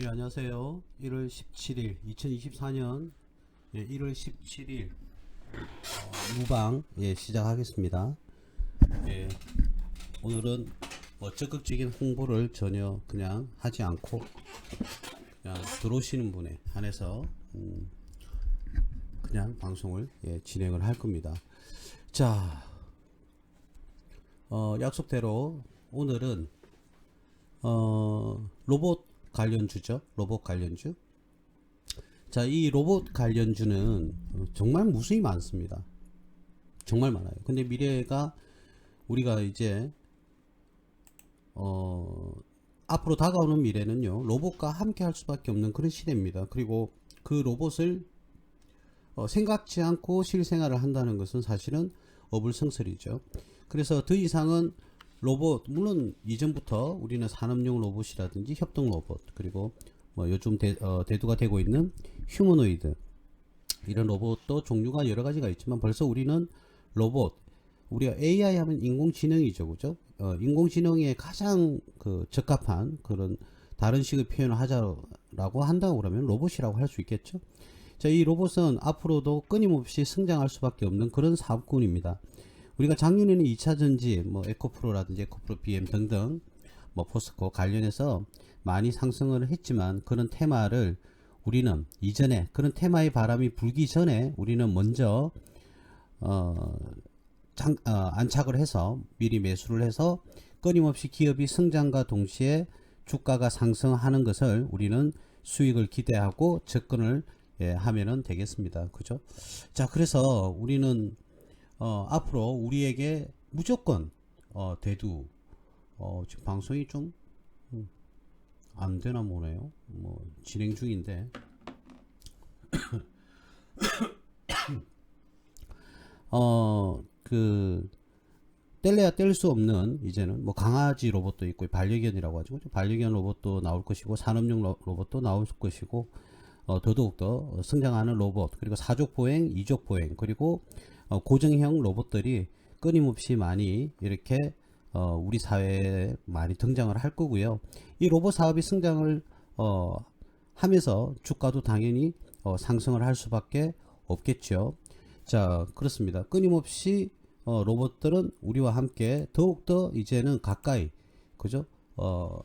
예, 안녕하세요. 1월 17일, 2024년 1월 17일 무방 시작하겠습니다. 예, 오늘은 적극적인 홍보를 전혀 그냥 하지 않고 그냥 들어오시는 분에 한해서 그냥 방송을 진행을 할 겁니다. 자, 약속대로 오늘은 로봇 관련주죠. 로봇 관련주. 자, 이 로봇 관련주는 정말 무수히 많습니다. 정말 많아요. 근데 미래가 우리가 이제 앞으로 다가오는 미래는요, 로봇과 함께 할 수밖에 없는 그런 시대입니다. 그리고 그 로봇을 생각지 않고 실생활을 한다는 것은 사실은 어불성설이죠. 그래서 더 이상은 로봇, 물론 이전부터 우리는 산업용 로봇이라든지 협동 로봇, 그리고 뭐 요즘 대두가 되고 있는 휴머노이드, 이런 로봇도 종류가 여러 가지가 있지만 벌써 우리는 로봇, 우리가 AI 하면 인공지능이죠, 그죠? 인공지능에 가장 적합한 그런 다른 식의 표현을 하자라고 한다고 그러면 로봇이라고 할 수 있겠죠. 자, 이 로봇은 앞으로도 끊임없이 성장할 수밖에 없는 그런 사업군입니다. 우리가 작년에는 2차 전지, 뭐 에코프로라든지 에코프로 BM 등등, 뭐 포스코 관련해서 많이 상승을 했지만 그런 테마를 우리는 이전에 그런 테마의 바람이 불기 전에 우리는 먼저 안착을 해서 미리 매수를 해서 끊임없이 기업이 성장과 동시에 주가가 상승하는 것을 우리는 수익을 기대하고 접근을 하면은 되겠습니다. 그죠? 자, 그래서 우리는 앞으로 우리에게 무조건 대두 지금 방송이 좀 안되나 보네요. 뭐 진행 중인데 뗄래야 뗄 수 없는 이제는 뭐 강아지 로봇도 있고 반려견이라고 하죠. 반려견 로봇도 나올 것이고 산업용 로봇도 나올 것이고 더더욱더 성장하는 로봇, 그리고 사족 보행, 이족 보행, 그리고 고정형 로봇들이 끊임없이 많이 이렇게 우리 사회에 많이 등장을 할 거고요. 이 로봇 사업이 성장을 하면서 주가도 당연히 상승을 할 수밖에 없겠죠. 자, 그렇습니다. 끊임없이 로봇들은 우리와 함께 더욱더 이제는 가까이, 그죠?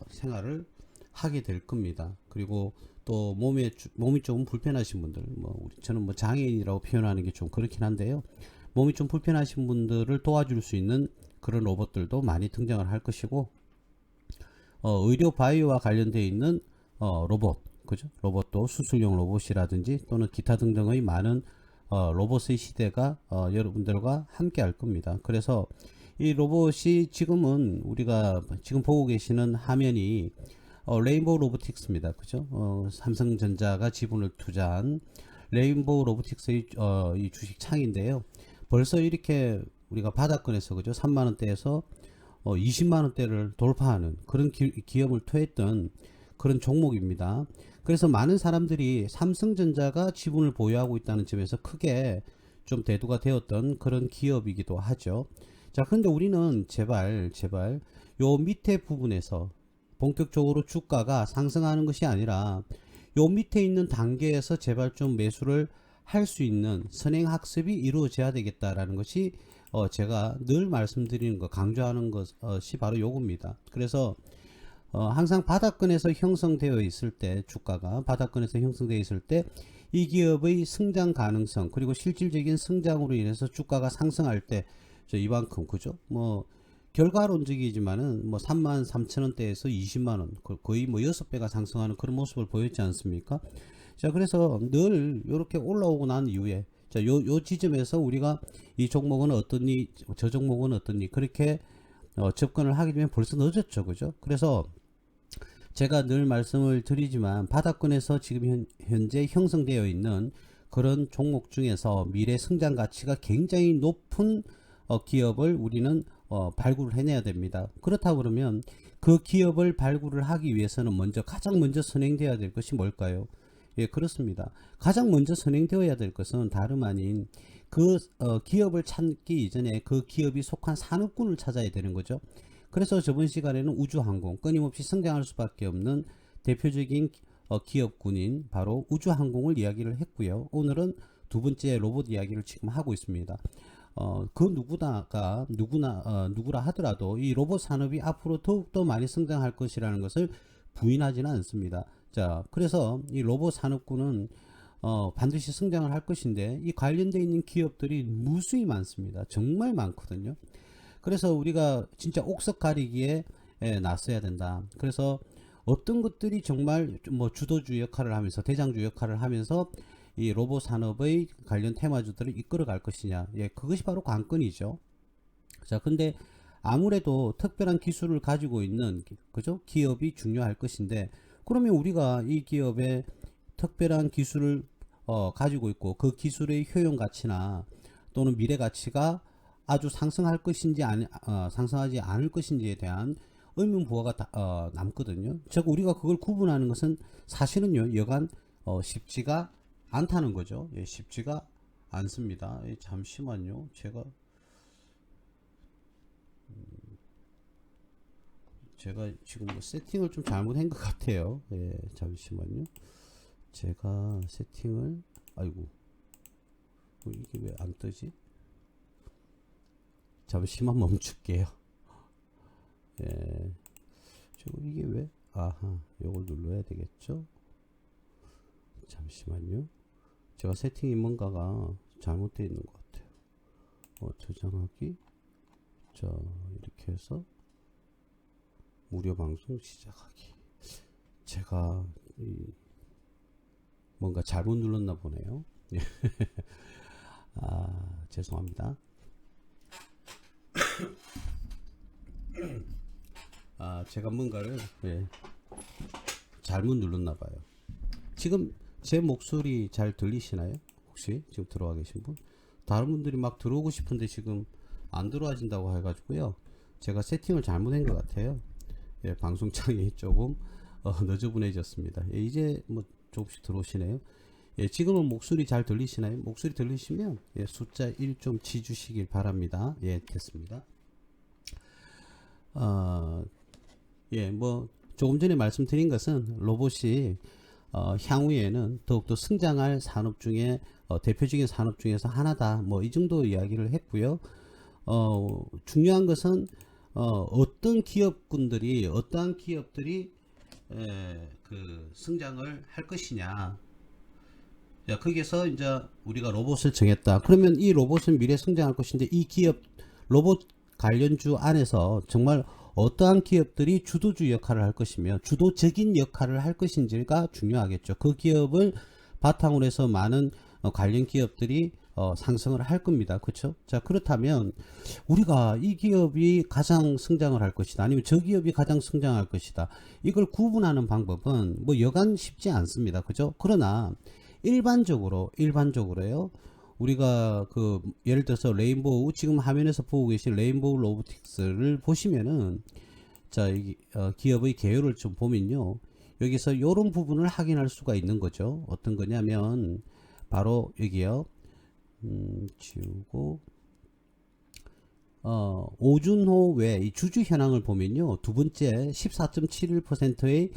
생활을 하게 될 겁니다. 그리고 또 몸이 조금 불편하신 분들, 저는 뭐 장애인이라고 표현하는 게 좀 그렇긴 한데요. 몸이 좀 불편하신 분들을 도와줄 수 있는 그런 로봇들도 많이 등장을 할 것이고, 의료 바이오와 관련되어 있는 로봇, 그죠? 로봇도 수술용 로봇이라든지 또는 기타 등등의 많은 로봇의 시대가 여러분들과 함께 할 겁니다. 그래서 이 로봇이 지금은 우리가 지금 보고 계시는 화면이 레인보우 로보틱스입니다. 그죠? 삼성전자가 지분을 투자한 레인보우 로보틱스의 이 주식 창인데요. 벌써 이렇게 우리가 바닥권에서, 그죠? 3만원대에서 20만원대를 돌파하는 그런 기업을 토했던 그런 종목입니다. 그래서 많은 사람들이 삼성전자가 지분을 보유하고 있다는 점에서 크게 좀 대두가 되었던 그런 기업이기도 하죠. 자, 근데 우리는 제발 요 밑에 부분에서 본격적으로 주가가 상승하는 것이 아니라 요 밑에 있는 단계에서 제발 좀 매수를 할 수 있는 선행학습이 이루어져야 되겠다라는 것이 제가 늘 말씀드리는 거, 강조하는 것이 바로 요겁니다. 그래서 항상 바닥권에서 형성되어 있을 때, 주가가 바닥권에서 형성되어 있을 때 이 기업의 성장 가능성, 그리고 실질적인 성장으로 인해서 주가가 상승할 때 이만큼, 그죠? 뭐 결과론적이지만은 뭐 33,000원대에서 20만원, 거의 뭐 6배가 상승하는 그런 모습을 보였지 않습니까? 자, 그래서 늘 이렇게 올라오고 난 이후에, 자, 요 지점에서 우리가 이 종목은 어떻니, 저 종목은 어떻니, 그렇게 접근을 하게 되면 벌써 늦었죠. 그죠? 그래서 제가 늘 말씀을 드리지만 바닥권에서 지금 현재 형성되어 있는 그런 종목 중에서 미래 성장 가치가 굉장히 높은 기업을 우리는 발굴을 해내야 됩니다. 그렇다고 그러면 그 기업을 발굴을 하기 위해서는 가장 먼저 선행되어야 될 것이 뭘까요? 예, 그렇습니다. 가장 먼저 선행되어야 될 것은 다름 아닌 그 기업을 찾기 이전에 그 기업이 속한 산업군을 찾아야 되는 거죠. 그래서 저번 시간에는 우주항공, 끊임없이 성장할 수밖에 없는 대표적인 기업군인 바로 우주항공을 이야기를 했고요. 오늘은 두 번째 로봇 이야기를 지금 하고 있습니다. 그 누구라 하더라도 이 로봇 산업이 앞으로 더욱더 많이 성장할 것이라는 것을 부인하지는 않습니다. 자, 그래서 이 로봇 산업군은 반드시 성장을 할 것인데 이 관련되어 있는 기업들이 무수히 많습니다. 정말 많거든요. 그래서 우리가 진짜 옥석 가리기에 나서야 된다. 그래서 어떤 것들이 정말 뭐 주도주 역할을 하면서 대장주 역할을 하면서 이 로봇 산업의 관련 테마주들을 이끌어 갈 것이냐. 예, 그것이 바로 관건이죠. 자, 근데 아무래도 특별한 기술을 가지고 있는 그죠? 기업이 중요할 것인데 그러면 우리가 이 기업의 특별한 기술을 가지고 있고 그 기술의 효용 가치나 또는 미래 가치가 아주 상승할 것인지 상승하지 않을 것인지에 대한 의문부호가 남거든요. 즉 우리가 그걸 구분하는 것은 사실은요 여간 쉽지가 않다는 거죠. 예, 쉽지가 않습니다. 예, 잠시만요. 제가 지금 뭐 세팅을 좀 잘못한 것 같아요. 예, 잠시만요. 제가 세팅을 아이고 이게 왜 안 뜨지? 잠시만 멈출게요. 예, 이게 왜 아하 요걸 눌러야 되겠죠? 잠시만요. 제가 세팅이 뭔가가 잘못되어 있는 것 같아요. 저장하기. 자, 이렇게 해서 무료 방송 시작하기. 제가 뭔가 잘못 눌렀나 보네요. 죄송합니다. 제가 뭔가를 잘못 눌렀나 봐요. 지금 제 목소리 잘 들리시나요? 혹시 지금 들어와 계신 분? 다른 분들이 막 들어오고 싶은데 지금 안 들어와진다고 해가지고요. 제가 세팅을 잘못한 것 같아요. 예, 방송창이 조금 너저분해졌습니다. 예, 이제 뭐 조금씩 들어오시네요. 예, 지금은 목소리 잘 들리시나요? 목소리 들리시면 예, 숫자 1 좀 치주시길 바랍니다. 예, 됐습니다. 예, 뭐 조금 전에 말씀드린 것은 로봇이 향후에는 더욱더 성장할 산업 중에 대표적인 산업 중에서 하나다. 뭐 이 정도 이야기를 했고요. 중요한 것은 어떤 기업군들이 어떠한 기업들이 그 성장을 할 것이냐. 자, 거기서 이제 우리가 로봇을 정했다. 그러면 이 로봇은 미래 성장할 것인데 이 기업 로봇 관련주 안에서 정말 어떠한 기업들이 주도주 역할을 할 것이며 주도적인 역할을 할 것인지가 중요하겠죠. 그 기업을 바탕으로 해서 많은 관련 기업들이 상승을 할 겁니다. 그렇죠? 자, 그렇다면 우리가 이 기업이 가장 성장을 할 것이다. 아니면 저 기업이 가장 성장할 것이다. 이걸 구분하는 방법은 뭐 여간 쉽지 않습니다. 그죠? 그러나 일반적으로요. 우리가 그 예를 들어서 레인보우 지금 화면에서 보고 계신 레인보우 로보틱스를 보시면은 자, 기업의 개요를 좀 보면요. 여기서 이런 부분을 확인할 수가 있는 거죠. 어떤 거냐면 바로 여기요. 지우고 오준호 외 이 주주 현황을 보면요. 두 번째 14.71%의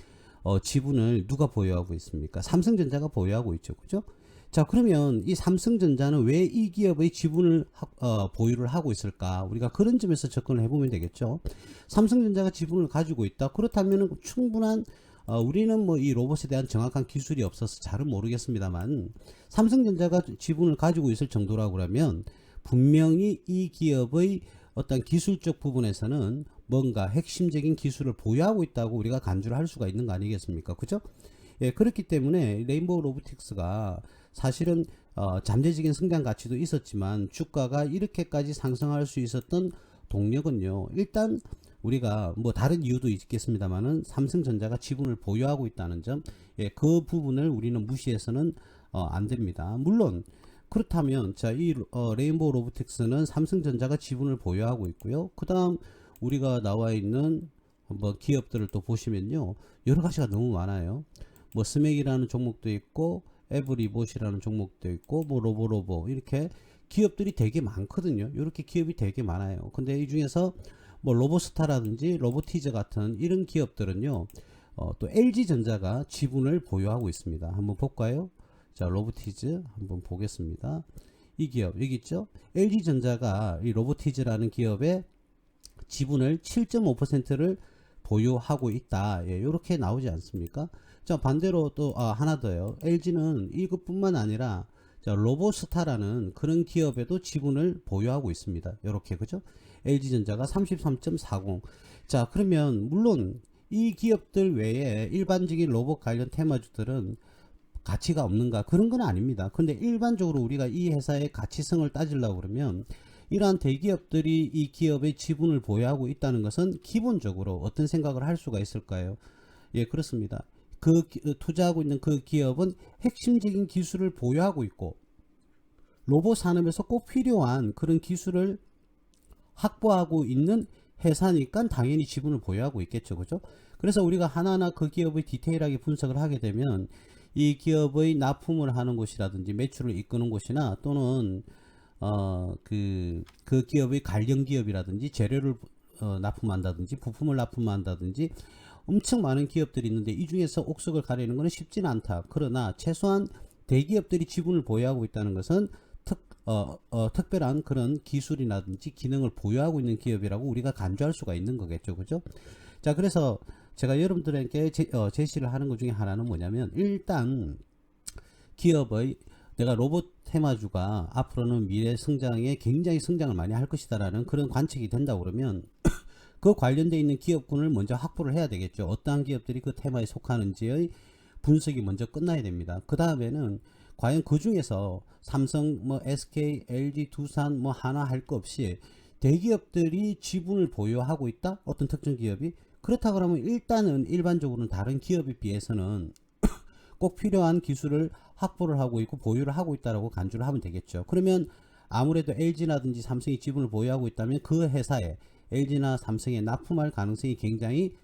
지분을 누가 보유하고 있습니까? 삼성전자가 보유하고 있죠. 그죠? 자, 그러면 이 삼성전자는 왜 이 기업의 지분을 보유를 하고 있을까? 우리가 그런 점에서 접근을 해보면 되겠죠. 삼성전자가 지분을 가지고 있다. 그렇다면 충분한 우리는 뭐 이 로봇에 대한 정확한 기술이 없어서 잘은 모르겠습니다만 삼성전자가 지분을 가지고 있을 정도라고 그러면 분명히 이 기업의 어떤 기술적 부분에서는 뭔가 핵심적인 기술을 보유하고 있다고 우리가 간주를 할 수가 있는 거 아니겠습니까? 그죠? 예, 그렇기 때문에 레인보우 로보틱스가 사실은 잠재적인 성장 가치도 있었지만 주가가 이렇게까지 상승할 수 있었던 동력은요. 일단 우리가 뭐 다른 이유도 있겠습니다만은 삼성전자가 지분을 보유하고 있다는 점, 예, 그 부분을 우리는 무시해서는 안 됩니다. 물론 그렇다면 자, 이 레인보우 로보틱스는 삼성전자가 지분을 보유하고 있고요. 그다음 우리가 나와 있는 뭐 기업들을 또 보시면요. 여러 가지가 너무 많아요. 뭐 스맥이라는 종목도 있고 에브리봇이라는 종목도 있고 뭐 로보로보 이렇게 기업들이 되게 많거든요. 이렇게 기업이 되게 많아요. 근데 이 중에서 뭐 로보스타라든지 로보티즈 같은 이런 기업들은요. 또 LG전자가 지분을 보유하고 있습니다. 한번 볼까요? 자, 로보티즈 한번 보겠습니다. 이 기업 여기 있죠? LG전자가 이 로보티즈라는 기업의 지분을 7.5%를 보유하고 있다. 예, 이렇게 나오지 않습니까? 자, 반대로 또 하나 더요. LG는 이것뿐만 아니라 자, 로보스타라는 그런 기업에도 지분을 보유하고 있습니다. 이렇게 그죠? LG전자가 33.40. 자, 그러면 물론 이 기업들 외에 일반적인 로봇 관련 테마주들은 가치가 없는가? 그런 건 아닙니다. 근데 일반적으로 우리가 이 회사의 가치성을 따지려고 그러면 이러한 대기업들이 이 기업의 지분을 보유하고 있다는 것은 기본적으로 어떤 생각을 할 수가 있을까요? 예, 그렇습니다. 투자하고 있는 그 기업은 핵심적인 기술을 보유하고 있고 로봇 산업에서 꼭 필요한 그런 기술을 확보하고 있는 회사니까 당연히 지분을 보유하고 있겠죠. 그죠? 그래서 우리가 하나하나 그 기업의 디테일하게 분석을 하게 되면 이 기업의 납품을 하는 곳이라든지 매출을 이끄는 곳이나 또는 그 기업의 관련 기업이라든지 재료를 납품한다든지 부품을 납품한다든지 엄청 많은 기업들이 있는데 이 중에서 옥석을 가리는 것은 쉽지는 않다. 그러나 최소한 대기업들이 지분을 보유하고 있다는 것은 특별한 그런 기술이라든지 기능을 보유하고 있는 기업이라고 우리가 간주할 수가 있는 거겠죠. 그죠? 자, 그래서 제가 여러분들에게 제시를 하는 것 중에 하나는 뭐냐면 일단 기업의 내가 로봇 테마주가 앞으로는 미래 성장에 굉장히 성장을 많이 할 것이다 라는 그런 관측이 된다고 그러면 그 관련되어 있는 기업군을 먼저 확보를 해야 되겠죠. 어떠한 기업들이 그 테마에 속하는지의 분석이 먼저 끝나야 됩니다. 그 다음에는 과연 그 중에서 삼성, 뭐 SK, LG, 두산, 뭐 하나 할 거 없이 대기업들이 지분을 보유하고 있다? 어떤 특정 기업이? 그렇다 그러면 일단은 일반적으로는 다른 기업에 비해서는 꼭 필요한 기술을 확보를 하고 있고 보유를 하고 있다라고 간주를 하면 되겠죠. 그러면 아무래도 LG라든지 삼성이 지분을 보유하고 있다면 그 회사에 LG나 삼성에 납품할 가능성이 굉장히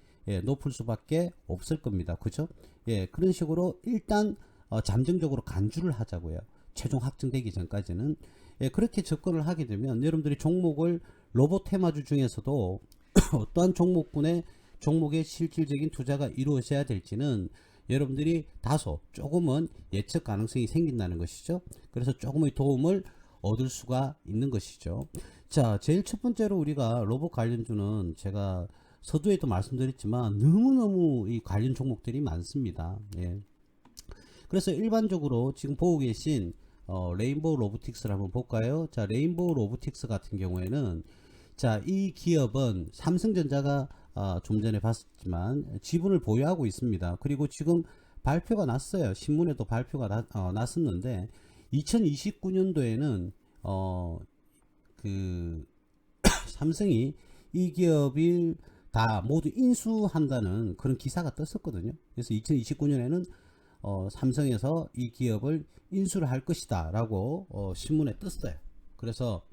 높을 수밖에 없을 겁니다. 그죠? 예, 그런 식으로 일단 잠정적으로 간주를 하자고요. 최종 확정되기 전까지는. 예, 그렇게 접근을 하게 되면 여러분들이 종목을 로봇 테마주 중에서도 어떠한 종목의 실질적인 투자가 이루어져야 될지는 여러분들이 다소 조금은 예측 가능성이 생긴다는 것이죠. 그래서 조금의 도움을 얻을 수가 있는 것이죠. 자, 제일 첫 번째로 우리가 로봇 관련주는 제가 서두에도 말씀드렸지만 너무너무 이 관련 종목들이 많습니다. 예. 그래서 일반적으로 지금 보고 계신 레인보우 로보틱스를 한번 볼까요? 자, 레인보우 로보틱스 같은 경우에는 자, 이 기업은 삼성전자가 좀 전에 봤지만 지분을 보유하고 있습니다. 그리고 지금 발표가 났어요. 신문에도 발표가 났었는데 2029년도에는 그 삼성이 이 기업을 다 모두 인수한다는 그런 기사가 떴었거든요. 그래서 2029년에는 삼성에서 이 기업을 인수를 할 것이다 라고 신문에 떴어요. 그래서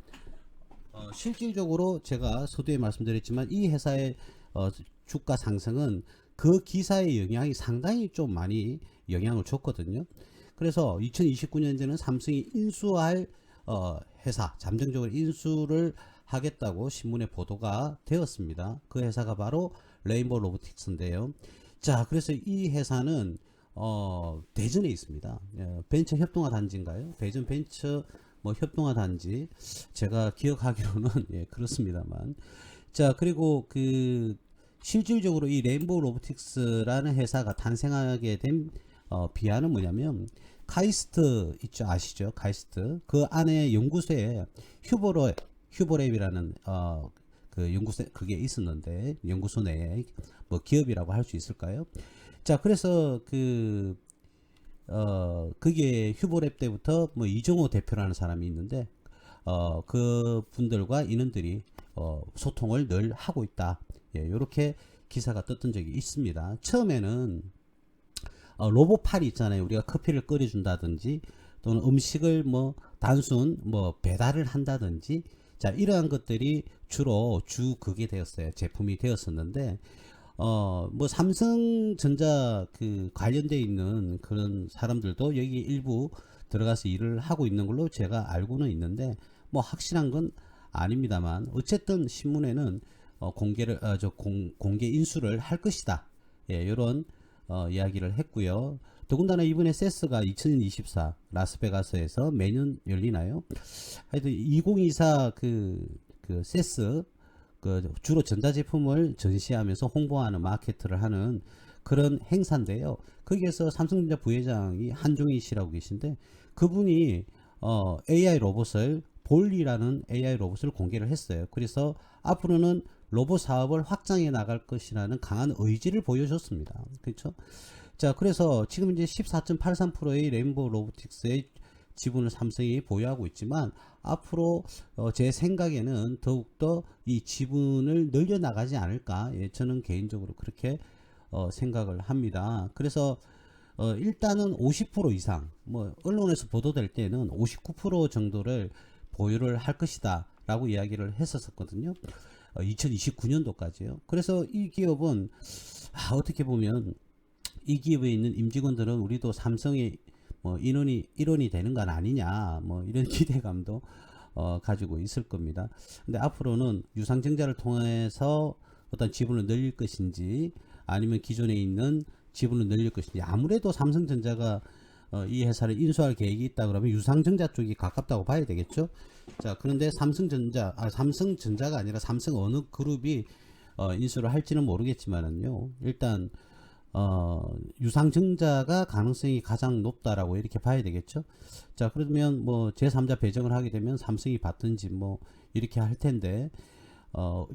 실질적으로 제가 서두에 말씀드렸지만 이 회사의 주가 상승은 그 기사의 영향이 상당히 좀 많이 영향을 줬거든요. 그래서 2029년에는 삼성이 인수할 회사, 잠정적으로 인수를 하겠다고 신문에 보도가 되었습니다. 그 회사가 바로 레인보우 로보틱스인데요. 자, 그래서 이 회사는 대전에 있습니다. 벤처 협동화 단지인가요? 대전 벤처 뭐 협동화 단지, 제가 기억하기로는 예, 그렇습니다만. 자, 그리고 그 실질적으로 이 레인보우 로보틱스라는 회사가 탄생하게 된 비하는 뭐냐면 카이스트 있죠, 아시죠? 카이스트 그 안에 연구소에 휴보랩이라는 그 연구소 그게 있었는데 연구소 내에 뭐 기업이라고 할 수 있을까요? 자, 그래서 그게 휴보랩 때부터 뭐 이종호 대표라는 사람이 있는데 그 분들과 인원들이 소통을 늘 하고 있다. 예, 이렇게 기사가 떴던 적이 있습니다. 처음에는 로봇팔이 있잖아요. 우리가 커피를 끓여준다든지 또는 음식을 뭐 단순 뭐 배달을 한다든지 자, 이러한 것들이 주로 그게 되었어요. 제품이 되었었는데 뭐 삼성전자 그 관련돼 있는 그런 사람들도 여기 일부 들어가서 일을 하고 있는 걸로 제가 알고는 있는데 뭐 확실한 건 아닙니다만 어쨌든 신문에는 공개 인수를 할 것이다. 이런 이야기를 했고요. 더군다나 이번에 세스가 2024 라스베가스에서 매년 열리나요? 하여튼 2024 그 세스 주로 전자제품을 전시하면서 홍보하는 마케트를 하는 그런 행사인데요. 거기에서 삼성전자 부회장이 한종희 씨라고 계신데 그분이 AI 로봇을 볼리라는 AI 로봇을 공개를 했어요. 그래서 앞으로는 로봇 사업을 확장해 나갈 것이라는 강한 의지를 보여줬습니다. 그렇죠? 자, 그래서 지금 이제 14.83%의 레인보우 로보틱스의 지분을 삼성이 보유하고 있지만 앞으로 제 생각에는 더욱더 이 지분을 늘려나가지 않을까, 저는 개인적으로 그렇게 생각을 합니다. 그래서 일단은 50% 이상, 뭐 언론에서 보도될 때는 59% 정도를 보유를 할 것이다 라고 이야기를 했었거든요. 2029년도까지요. 그래서 이 기업은 어떻게 보면 이 기업에 있는 임직원들은 우리도 삼성의 뭐 일원이 되는 건 아니냐, 뭐 이런 기대감도 가지고 있을 겁니다. 근데 앞으로는 유상증자를 통해서 어떤 지분을 늘릴 것인지 아니면 기존에 있는 지분을 늘릴 것인지, 아무래도 삼성전자가 이 회사를 인수할 계획이 있다 그러면 유상증자 쪽이 가깝다고 봐야 되겠죠. 자, 그런데 삼성전자가 아니라 삼성 어느 그룹이 인수를 할지는 모르겠지만은요, 일단 유상증자가 가능성이 가장 높다라고 이렇게 봐야 되겠죠. 자, 그러면 뭐 제3자 배정을 하게 되면 삼성이 받든지 뭐 이렇게 할 텐데,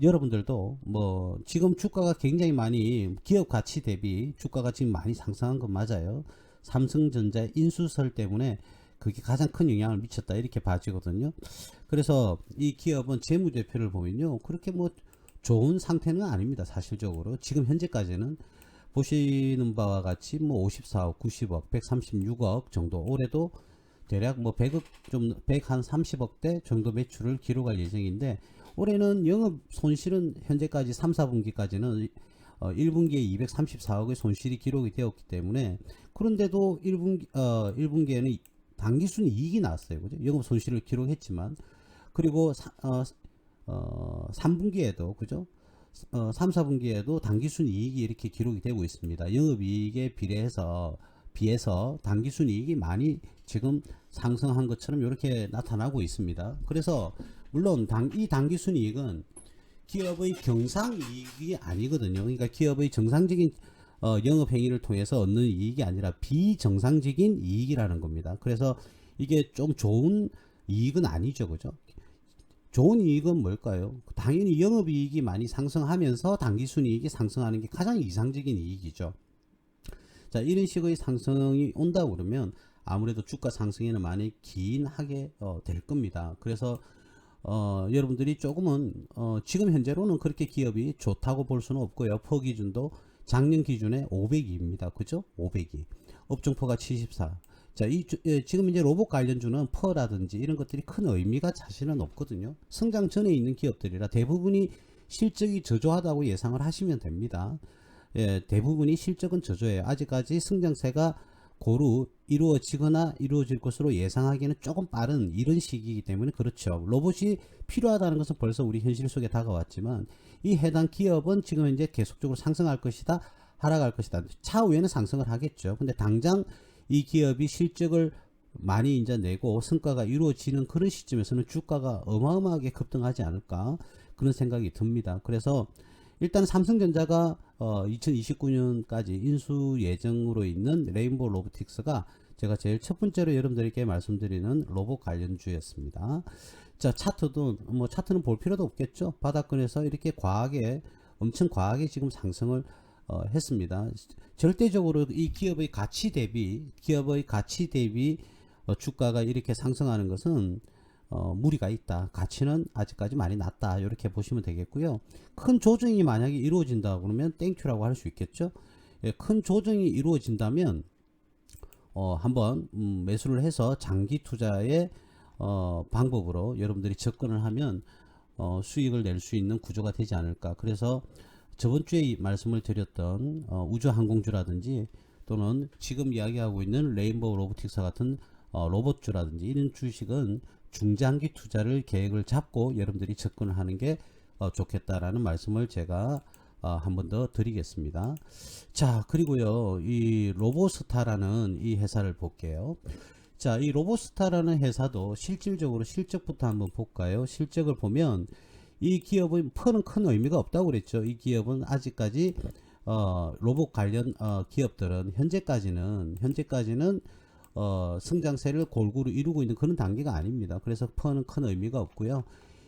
여러분들도 뭐 지금 주가가 굉장히 많이, 기업 가치 대비 주가가 지금 많이 상승한 건 맞아요. 삼성전자 인수설 때문에 그게 가장 큰 영향을 미쳤다 이렇게 봐지거든요. 그래서 이 기업은 재무제표를 보면요, 그렇게 뭐 좋은 상태는 아닙니다. 사실적으로 지금 현재까지는 보시는 바와 같이 뭐 54억, 90억, 136억 정도, 올해도 대략 뭐 100억 좀 130억대 정도 매출을 기록할 예정인데, 올해는 영업 손실은 현재까지 3, 4분기까지는 1분기에 234억의 손실이 기록이 되었기 때문에, 그런데도 1분기에는 당기순 이익이 나왔어요. 그죠? 영업 손실을 기록했지만, 그리고 3분기에도 그죠? 3, 4분기에도 당기순 이익이 이렇게 기록이 되고 있습니다. 영업이익에 비해서 당기순이익이 많이 지금 상승한 것처럼 이렇게 나타나고 있습니다. 그래서 물론 이 당기순이익은 기업의 경상이익이 아니거든요. 그러니까 기업의 정상적인 영업행위를 통해서 얻는 이익이 아니라 비정상적인 이익이라는 겁니다. 그래서 이게 좀 좋은 이익은 아니죠. 그죠? 좋은 이익은 뭘까요? 당연히 영업이익이 많이 상승하면서 당기순이익이 상승하는 게 가장 이상적인 이익이죠. 자, 이런 식의 상승이 온다 그러면 아무래도 주가 상승에는 많이 기인하게 될 겁니다. 그래서 여러분들이 조금은 지금 현재로는 그렇게 기업이 좋다고 볼 수는 없고요. 퍼 기준도 작년 기준에 500입니다. 그죠? 500이. 업종퍼가 74. 자, 지금 이제 로봇 관련주는 퍼라든지 이런 것들이 큰 의미가 사실은 없거든요. 성장 전에 있는 기업들이라 대부분이 실적이 저조하다고 예상을 하시면 됩니다. 대부분이 실적은 저조해요. 아직까지 성장세가 고루 이루어지거나 이루어질 것으로 예상하기에는 조금 빠른 이런 시기이기 때문에 그렇죠. 로봇이 필요하다는 것은 벌써 우리 현실 속에 다가왔지만, 이 해당 기업은 지금 이제 계속적으로 상승할 것이다, 하락할 것이다. 차후에는 상승을 하겠죠. 근데 당장 이 기업이 실적을 많이 이제 내고 성과가 이루어지는 그런 시점에서는 주가가 어마어마하게 급등하지 않을까, 그런 생각이 듭니다. 그래서 일단 삼성전자가 2029년까지 인수 예정으로 있는 레인보우 로보틱스가 제가 제일 첫 번째로 여러분들에게 말씀드리는 로봇 관련주였습니다. 자, 차트는 볼 필요도 없겠죠. 바닥권에서 이렇게 엄청 과하게 지금 상승을 했습니다. 절대적으로 이 기업의 가치 대비 주가가 이렇게 상승하는 것은 무리가 있다. 가치는 아직까지 많이 낮다. 이렇게 보시면 되겠고요. 큰 조정이 만약에 이루어진다 그러면 땡큐라고 할 수 있겠죠. 큰 조정이 이루어진다면 한번 매수를 해서 장기 투자의 방법으로 여러분들이 접근을 하면 수익을 낼 수 있는 구조가 되지 않을까. 그래서 저번 주에 말씀을 드렸던 우주항공주라든지 또는 지금 이야기하고 있는 레인보우 로보틱스 같은 로봇주라든지 이런 주식은 중장기 투자를 계획을 잡고 여러분들이 접근을 하는 게 좋겠다라는 말씀을 제가 한 번 더 드리겠습니다. 자, 그리고요, 이 로보스타라는 이 회사를 볼게요. 자, 이 로보스타라는 회사도 실질적으로 실적부터 한번 볼까요? 실적을 보면 이 기업은 퍼는 큰 의미가 없다고 그랬죠. 이 기업은 아직까지 로봇 관련 기업들은 현재까지는 성장세를 골고루 이루고 있는 그런 단계가 아닙니다. 그래서 퍼는 큰 의미가 없고요.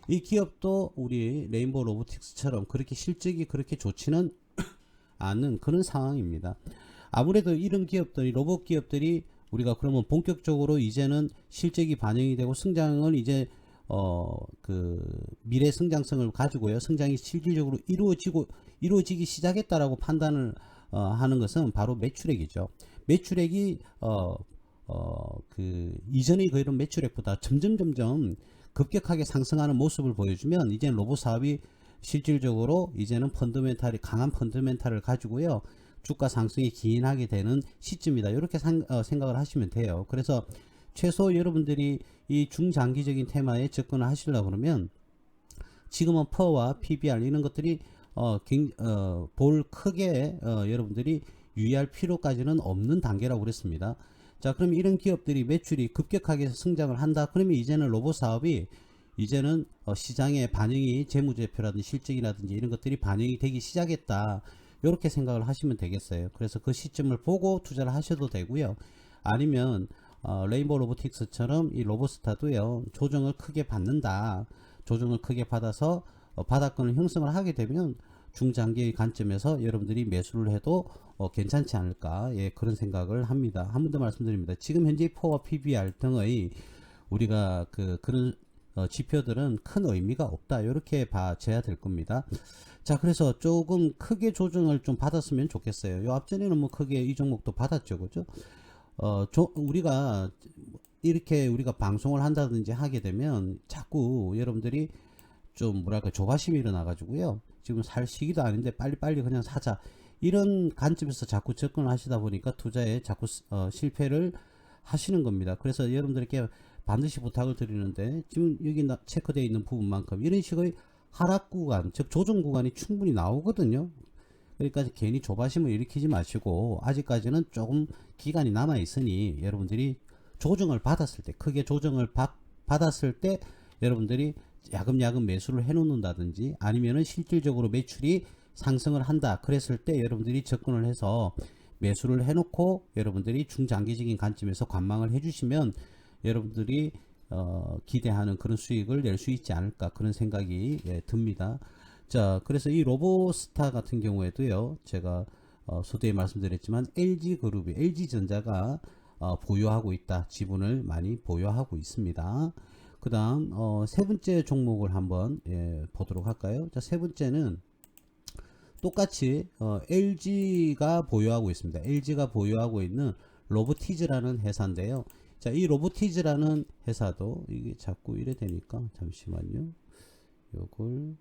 이 기업도 우리 레인보우 로보틱스처럼 그렇게 실적이 그렇게 좋지는 않은 그런 상황입니다. 아무래도 이런 기업들이 로봇 기업들이 우리가 그러면 본격적으로 이제는 실적이 반영이 되고 성장을 이제 그 미래 성장성을 가지고요, 성장이 실질적으로 이루어지기 시작했다라고 판단을 하는 것은 바로 매출액이죠. 매출액이 그 이전의 그런 매출액보다 점점 급격하게 상승하는 모습을 보여주면 이제는 로봇 사업이 실질적으로 이제는 강한 펀더멘탈을 가지고요, 주가 상승이 기인하게 되는 시점이다, 이렇게 생각을 하시면 돼요. 그래서 최소 여러분들이 이 중장기적인 테마에 접근을 하시려고 그러면 지금은 퍼와 PBR 이런 것들이 볼 크게 여러분들이 유의할 필요까지는 없는 단계라고 그랬습니다. 자, 그럼 이런 기업들이 매출이 급격하게 성장을 한다, 그러면 이제는 로봇 사업이 이제는 시장에 반영이 재무제표라든지 실적이라든지 이런 것들이 반영이 되기 시작했다, 이렇게 생각을 하시면 되겠어요. 그래서 그 시점을 보고 투자를 하셔도 되고요, 아니면 레인보우 로보틱스처럼 이 로보스타도요, 조정을 크게 받는다, 조정을 크게 받아서 바닥권을 형성을 하게 되면 중장기의 관점에서 여러분들이 매수를 해도 괜찮지 않을까, 예, 그런 생각을 합니다. 한 번 더 말씀드립니다. 지금 현재 포와 PBR 등의 우리가 그런 지표들은 큰 의미가 없다, 이렇게 봐줘야 될 겁니다. 자, 그래서 조금 크게 조정을 좀 받았으면 좋겠어요. 요 앞전에는 뭐 크게 이 종목도 받았죠, 그죠? 우리가 이렇게 우리가 방송을 한다든지 하게 되면 자꾸 여러분들이 좀 뭐랄까 조바심이 일어나 가지고요, 지금 살 시기도 아닌데 빨리빨리 그냥 사자, 이런 관점에서 자꾸 접근을 하시다 보니까 투자에 자꾸 실패를 하시는 겁니다. 그래서 여러분들께 반드시 부탁을 드리는데, 지금 여기 체크되어 있는 부분만큼 이런 식의 하락 구간, 즉 조정 구간이 충분히 나오거든요. 그러니까 괜히 조바심을 일으키지 마시고 아직까지는 조금 기간이 남아 있으니 여러분들이 조정을 받았을 때, 크게 조정을 받았을 때 여러분들이 야금야금 매수를 해 놓는다든지, 아니면은 실질적으로 매출이 상승을 한다 그랬을 때 여러분들이 접근을 해서 매수를 해 놓고 여러분들이 중장기적인 관점에서 관망을 해 주시면 여러분들이 기대하는 그런 수익을 낼 수 있지 않을까, 그런 생각이 듭니다. 자, 그래서 이 로보스타 같은 경우에도요, 제가 소대에 말씀드렸지만 LG그룹이, LG전자가 보유하고 있다, 지분을 많이 보유하고 있습니다. 그 다음 세 번째 종목을 한번 보도록 할까요? 자, 세 번째는 똑같이 LG가 보유하고 있습니다. LG가 보유하고 있는 로보티즈라는 회사인데요. 자, 이 로보티즈라는 회사도 이게 자꾸 이래 되니까 잠시만요. 요걸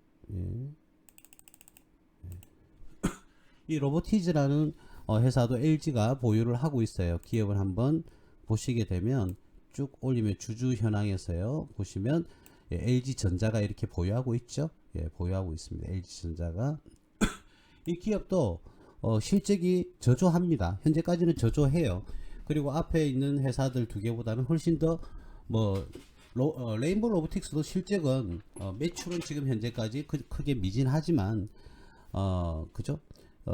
이 로보티즈라는 회사도 LG가 보유를 하고 있어요. 기업을 한번 보시게 되면 쭉 올리면 주주 현황에서요, 보시면 LG전자가 이렇게 보유하고 있죠. 보유하고 있습니다. LG전자가. 이 기업도 실적이 저조합니다. 현재까지는 저조해요. 그리고 앞에 있는 회사들 두 개보다는 훨씬 더 레인보우 로보틱스도 실적은 매출은 지금 현재까지 크게 미진하지만 그죠?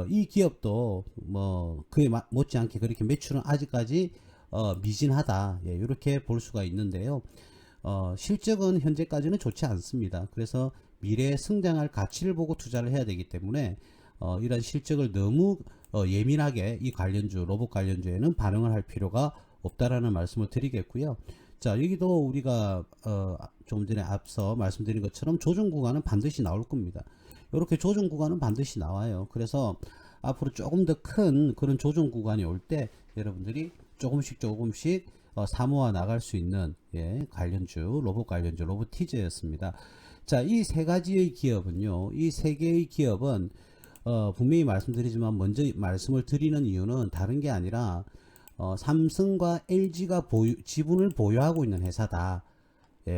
이 기업도 뭐 그에 못지않게 그렇게 매출은 아직까지 미진하다, 이렇게 볼 수가 있는데요. 실적은 현재까지는 좋지 않습니다. 그래서 미래에 성장할 가치를 보고 투자를 해야 되기 때문에 이런 실적을 너무 예민하게 이 관련주, 로봇 관련주에는 반응을 할 필요가 없다라는 말씀을 드리겠고요. 자, 여기도 우리가 좀 전에 앞서 말씀드린 것처럼 조정 구간은 반드시 나올 겁니다. 이렇게 조정 구간은 반드시 나와요. 그래서 앞으로 조금 더 큰 그런 조정 구간이 올 때 여러분들이 조금씩 사모아 나갈 수 있는 관련주, 로봇 관련주, 로보티즈였습니다. 자, 이 세 가지의 기업은요, 이 세 개의 기업은 분명히 말씀드리지만 먼저 말씀을 드리는 이유는 다른 게 아니라 삼성과 LG가 지분을 보유하고 있는 회사다.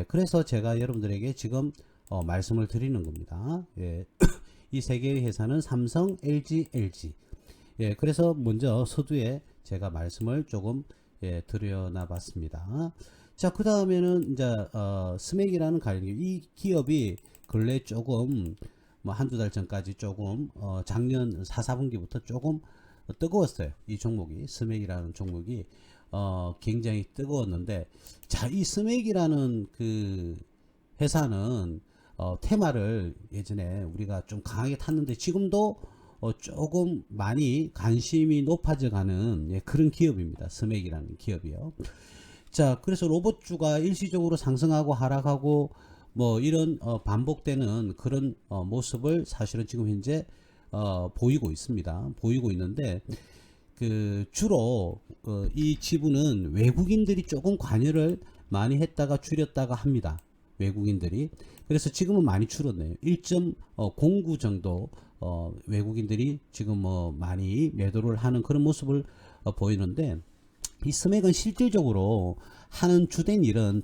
그래서 제가 여러분들에게 지금 말씀을 드리는 겁니다. 이 세 개의 회사는 삼성, LG, LG. 예, 그래서 먼저 서두에 제가 말씀을 조금 드려놔 봤습니다. 자, 그 다음에는 이제 스맥이라는 가령 이 기업이 근래 조금 뭐 한두 달 전까지 조금 작년 4, 4분기부터 조금 뜨거웠어요. 이 종목이, 스맥이라는 종목이 굉장히 뜨거웠는데, 자, 이 스맥이라는 그 회사는 테마를 예전에 우리가 좀 강하게 탔는데 지금도 조금 많이 관심이 높아져 가는 그런 기업입니다. 스맥이라는 기업이요. 자, 그래서 로봇주가 일시적으로 상승하고 하락하고 뭐 이런 반복되는 그런 모습을 사실은 지금 현재 보이고 있습니다. 보이고 있는데 그 주로 이 지분은 외국인들이 조금 관여를 많이 했다가 줄였다가 합니다. 외국인들이. 그래서 지금은 많이 줄었네요. 1.09 정도 외국인들이 지금 뭐 많이 매도를 하는 그런 모습을 보이는데, 이 스맥은 실질적으로 하는 주된 일은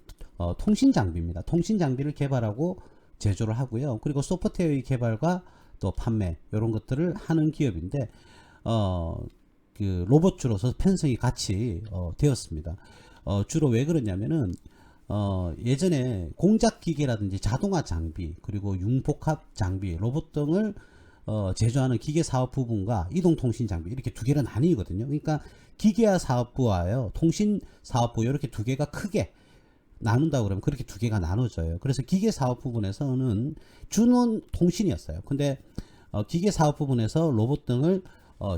통신 장비입니다. 통신 장비를 개발하고 제조를 하고요. 그리고 소프트웨어의 개발과 또 판매 이런 것들을 하는 기업인데 그 로봇주로서 편성이 같이 되었습니다. 주로 왜 그러냐면은 예전에 공작 기계라든지 자동화 장비 그리고 융복합 장비 로봇 등을 제조하는 기계 사업 부분과 이동통신 장비 이렇게 두 개로 나뉘거든요. 그러니까 기계화 사업부와요 통신 사업부 이렇게 두 개가 크게 나눈다 그러면 그렇게 두 개가 나눠져요. 그래서 기계 사업 부분에서는 주는 통신이었어요. 근데 기계 사업 부분에서 로봇 등을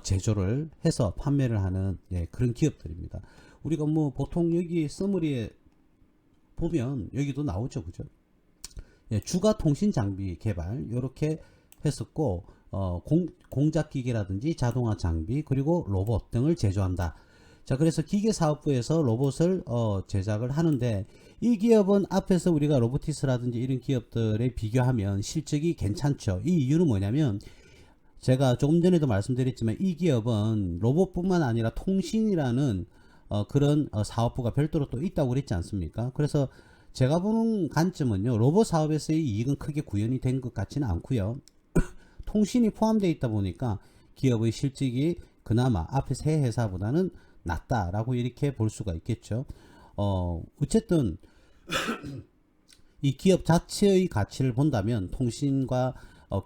제조를 해서 판매를 하는 그런 기업들입니다. 우리가 뭐 보통 여기 서머리에 보면 여기도 나오죠, 그죠? 주가 통신 장비 개발 이렇게 했었고 공작 기계라든지 자동화 장비 그리고 로봇 등을 제조한다. 자, 그래서 기계사업부에서 로봇을 제작을 하는데, 이 기업은 앞에서 우리가 로보티스라든지 이런 기업들에 비교하면 실적이 괜찮죠. 이 이유는 뭐냐면 제가 조금 전에도 말씀드렸지만 이 기업은 로봇뿐만 아니라 통신이라는 그런 사업부가 별도로 또 있다고 그랬지 않습니까? 그래서 제가 보는 관점은요, 로봇 사업에서의 이익은 크게 구현이 된 것 같지는 않고요. 통신이 포함되어 있다 보니까 기업의 실적이 그나마 앞에 세 회사보다는 낮다라고 이렇게 볼 수가 있겠죠. 어쨌든 이 기업 자체의 가치를 본다면 통신과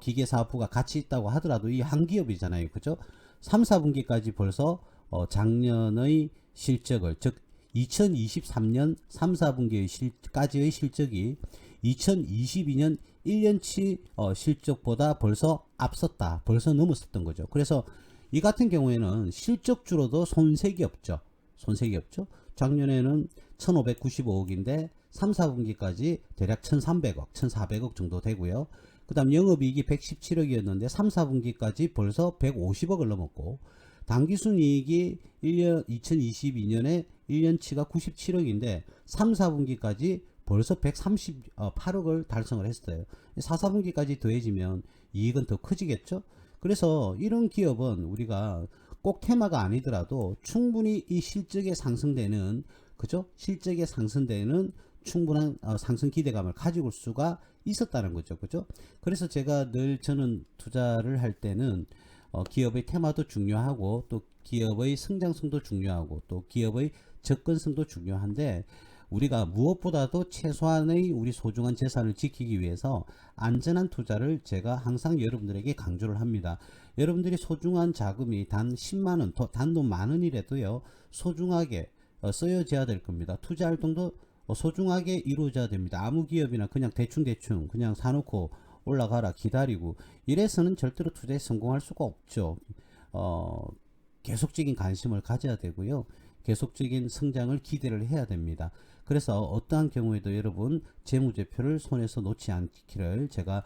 기계사업부가 같이 있다고 하더라도 이 한 기업이잖아요, 그죠? 3, 4분기까지 벌써 작년의 실적을, 즉 2023년 3, 4분기까지의 실적이 2022년 1년치 실적보다 벌써 앞섰다, 벌써 넘었었던 거죠. 그래서 이 같은 경우에는 실적주로도 손색이 없죠. 손색이 없죠. 작년에는 1595억인데 3, 4분기까지 대략 1300억, 1400억 정도 되고요. 그 다음 영업이익이 117억이었는데 3, 4분기까지 벌써 150억을 넘었고, 당기순이익이 2022년에 1년치가 97억인데 3, 4분기까지 벌써 138억을 달성을 했어요. 4, 4분기까지 더해지면 이익은 더 커지겠죠. 그래서 이런 기업은 우리가 꼭 테마가 아니더라도 충분히 이 실적에 상승되는, 그죠? 실적에 상승되는 충분한 상승 기대감을 가지고 올 수가 있었다는 거죠. 그죠? 그래서 제가 늘 저는 투자를 할 때는 기업의 테마도 중요하고 또 기업의 성장성도 중요하고 또 기업의 접근성도 중요한데, 우리가 무엇보다도 최소한의 우리 소중한 재산을 지키기 위해서 안전한 투자를 제가 항상 여러분들에게 강조를 합니다. 여러분들이 소중한 자금이 단 10만원, 단돈 만원이라도요 소중하게 쓰여져야 될 겁니다. 투자 활동도 소중하게 이루어져야 됩니다. 아무 기업이나 그냥 대충 그냥 사놓고 올라가라 기다리고 이래서는 절대로 투자에 성공할 수가 없죠. 계속적인 관심을 가져야 되고요, 계속적인 성장을 기대를 해야 됩니다. 그래서 어떠한 경우에도 여러분 재무제표를 손에서 놓지 않기를 제가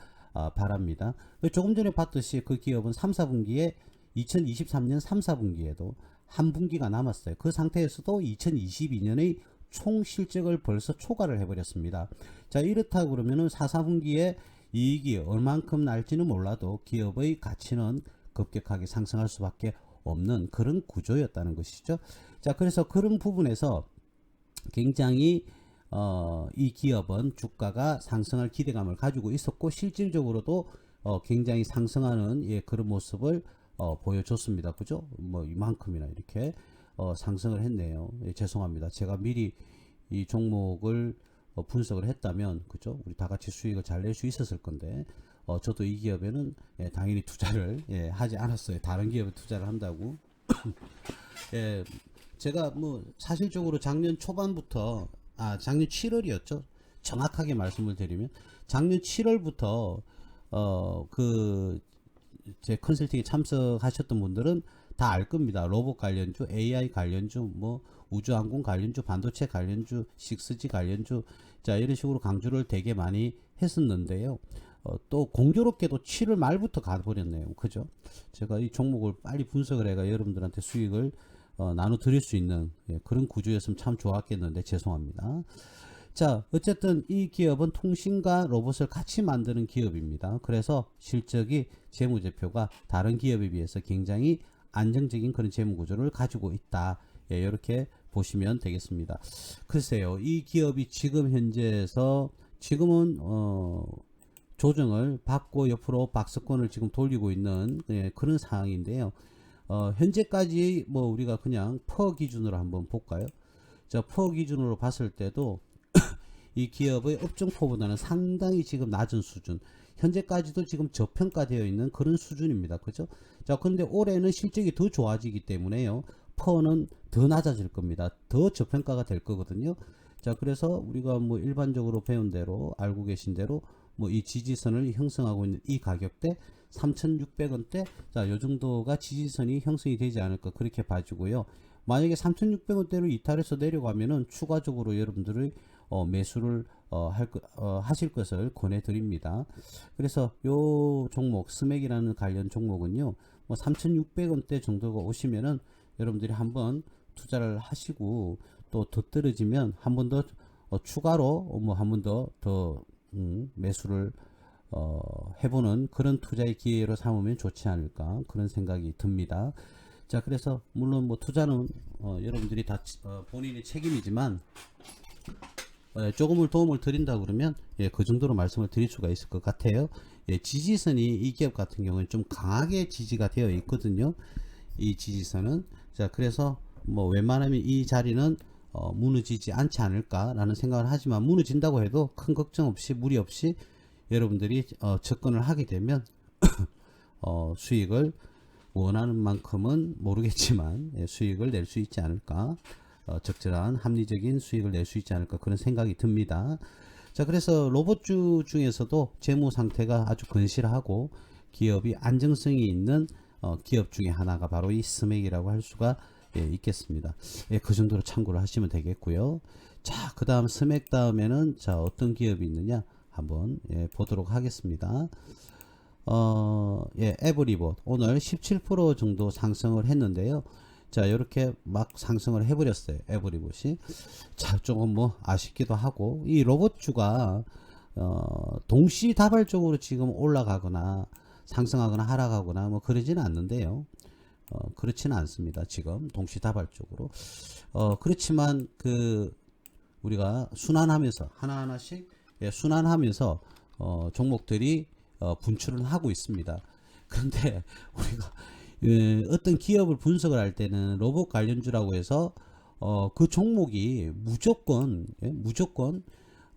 바랍니다. 조금 전에 봤듯이 그 기업은 3, 4분기에 2023년 3, 4분기에도 한 분기가 남았어요. 그 상태에서도 2022년의 총 실적을 벌써 초과를 해버렸습니다. 자, 이렇다 그러면은 4, 4분기에 이익이 얼만큼 날지는 몰라도 기업의 가치는 급격하게 상승할 수밖에 없는 그런 구조였다는 것이죠. 자, 그래서 그런 부분에서 굉장히 이 기업은 주가가 상승할 기대감을 가지고 있었고 실질적으로도 굉장히 상승하는 그런 모습을 보여줬습니다. 그죠? 뭐 이만큼이나 이렇게 상승을 했네요. 죄송합니다. 제가 미리 이 종목을 분석을 했다면, 그죠? 우리 다 같이 수익을 잘 낼 수 있었을 건데, 저도 이 기업에는 당연히 투자를 하지 않았어요. 다른 기업에 투자를 한다고. 제가 뭐 사실적으로 작년 초반부터, 작년 7월이었죠. 정확하게 말씀을 드리면 작년 7월부터 제 컨설팅에 참석하셨던 분들은 다 알 겁니다. 로봇 관련주, AI 관련주, 뭐 우주항공 관련주, 반도체 관련주, 6G 관련주, 자 이런 식으로 강조를 되게 많이 했었는데요. 또 공교롭게도 7월 말부터 가버렸네요. 그죠? 제가 이 종목을 빨리 분석을 해가 여러분들한테 수익을 나눠 드릴 수 있는 그런 구조였으면 참 좋았겠는데 죄송합니다. 자, 어쨌든 이 기업은 통신과 로봇을 같이 만드는 기업입니다. 그래서 실적이 재무제표가 다른 기업에 비해서 굉장히 안정적인 그런 재무구조를 가지고 있다. 이렇게 보시면 되겠습니다. 글쎄요, 이 기업이 지금 현재에서 지금은 조정을 받고 옆으로 박스권을 지금 돌리고 있는 그런 상황인데요. 현재까지 뭐 우리가 그냥 퍼 기준으로 한번 볼까요? 자, 퍼 기준으로 봤을 때도 이 기업의 업종포보다는 상당히 지금 낮은 수준, 현재까지도 지금 저평가되어 있는 그런 수준입니다. 그죠? 자, 근데 올해는 실적이 더 좋아지기 때문에요, 퍼는 더 낮아질 겁니다. 더 저평가가 될 거거든요. 자, 그래서 우리가 뭐 일반적으로 배운 대로, 알고 계신 대로 뭐 이 지지선을 형성하고 있는 이 가격대 3,600원대, 자, 요 정도가 지지선이 형성이 되지 않을까 그렇게 봐주고요. 만약에 3,600원대로 이탈해서 내려가면은 추가적으로 여러분들의 매수를 하실 것을 권해드립니다. 그래서 요 종목, 스맥이라는 관련 종목은요, 뭐 3,600원대 정도가 오시면은 여러분들이 한번 투자를 하시고, 또 더 떨어지면 한 번 더 추가로 뭐 한 번 더 매수를 해보는 그런 투자의 기회로 삼으면 좋지 않을까 그런 생각이 듭니다. 자, 그래서 물론 뭐 투자는 여러분들이 다 본인의 책임이지만 조금을 도움을 드린다 그러면 그 정도로 말씀을 드릴 수가 있을 것 같아요. 지지선이 이 기업 같은 경우는 좀 강하게 지지가 되어 있거든요. 이 지지선은, 자, 그래서 뭐 웬만하면 이 자리는 무너지지 않지 않을까 라는 생각을 하지만, 무너진다고 해도 큰 걱정 없이 무리 없이 여러분들이 접근을 하게 되면 수익을 원하는 만큼은 모르겠지만 수익을 낼 수 있지 않을까, 적절한 합리적인 수익을 낼 수 있지 않을까 그런 생각이 듭니다. 자, 그래서 로봇주 중에서도 재무 상태가 아주 건실하고 기업이 안정성이 있는 기업 중에 하나가 바로 이 스맥이라고 할 수가 있겠습니다. 그 정도로 참고를 하시면 되겠고요. 자, 그 다음 스맥 다음에는 자, 어떤 기업이 있느냐 한번 보도록 하겠습니다. 에브리봇 오늘 17% 정도 상승을 했는데요. 자, 이렇게 막 상승을 해버렸어요. 에브리봇이. 자, 조금 뭐 아쉽기도 하고, 이 로봇주가 동시다발적으로 지금 올라가거나 상승하거나 하락하거나 뭐 그러지는 않는데요. 그렇지는 않습니다. 지금 동시다발적으로. 그렇지만 우리가 순환하면서 하나하나씩 순환하면서 종목들이 분출을 하고 있습니다. 그런데 우리가 어떤 기업을 분석을 할 때는 로봇 관련주라고 해서 그 종목이 무조건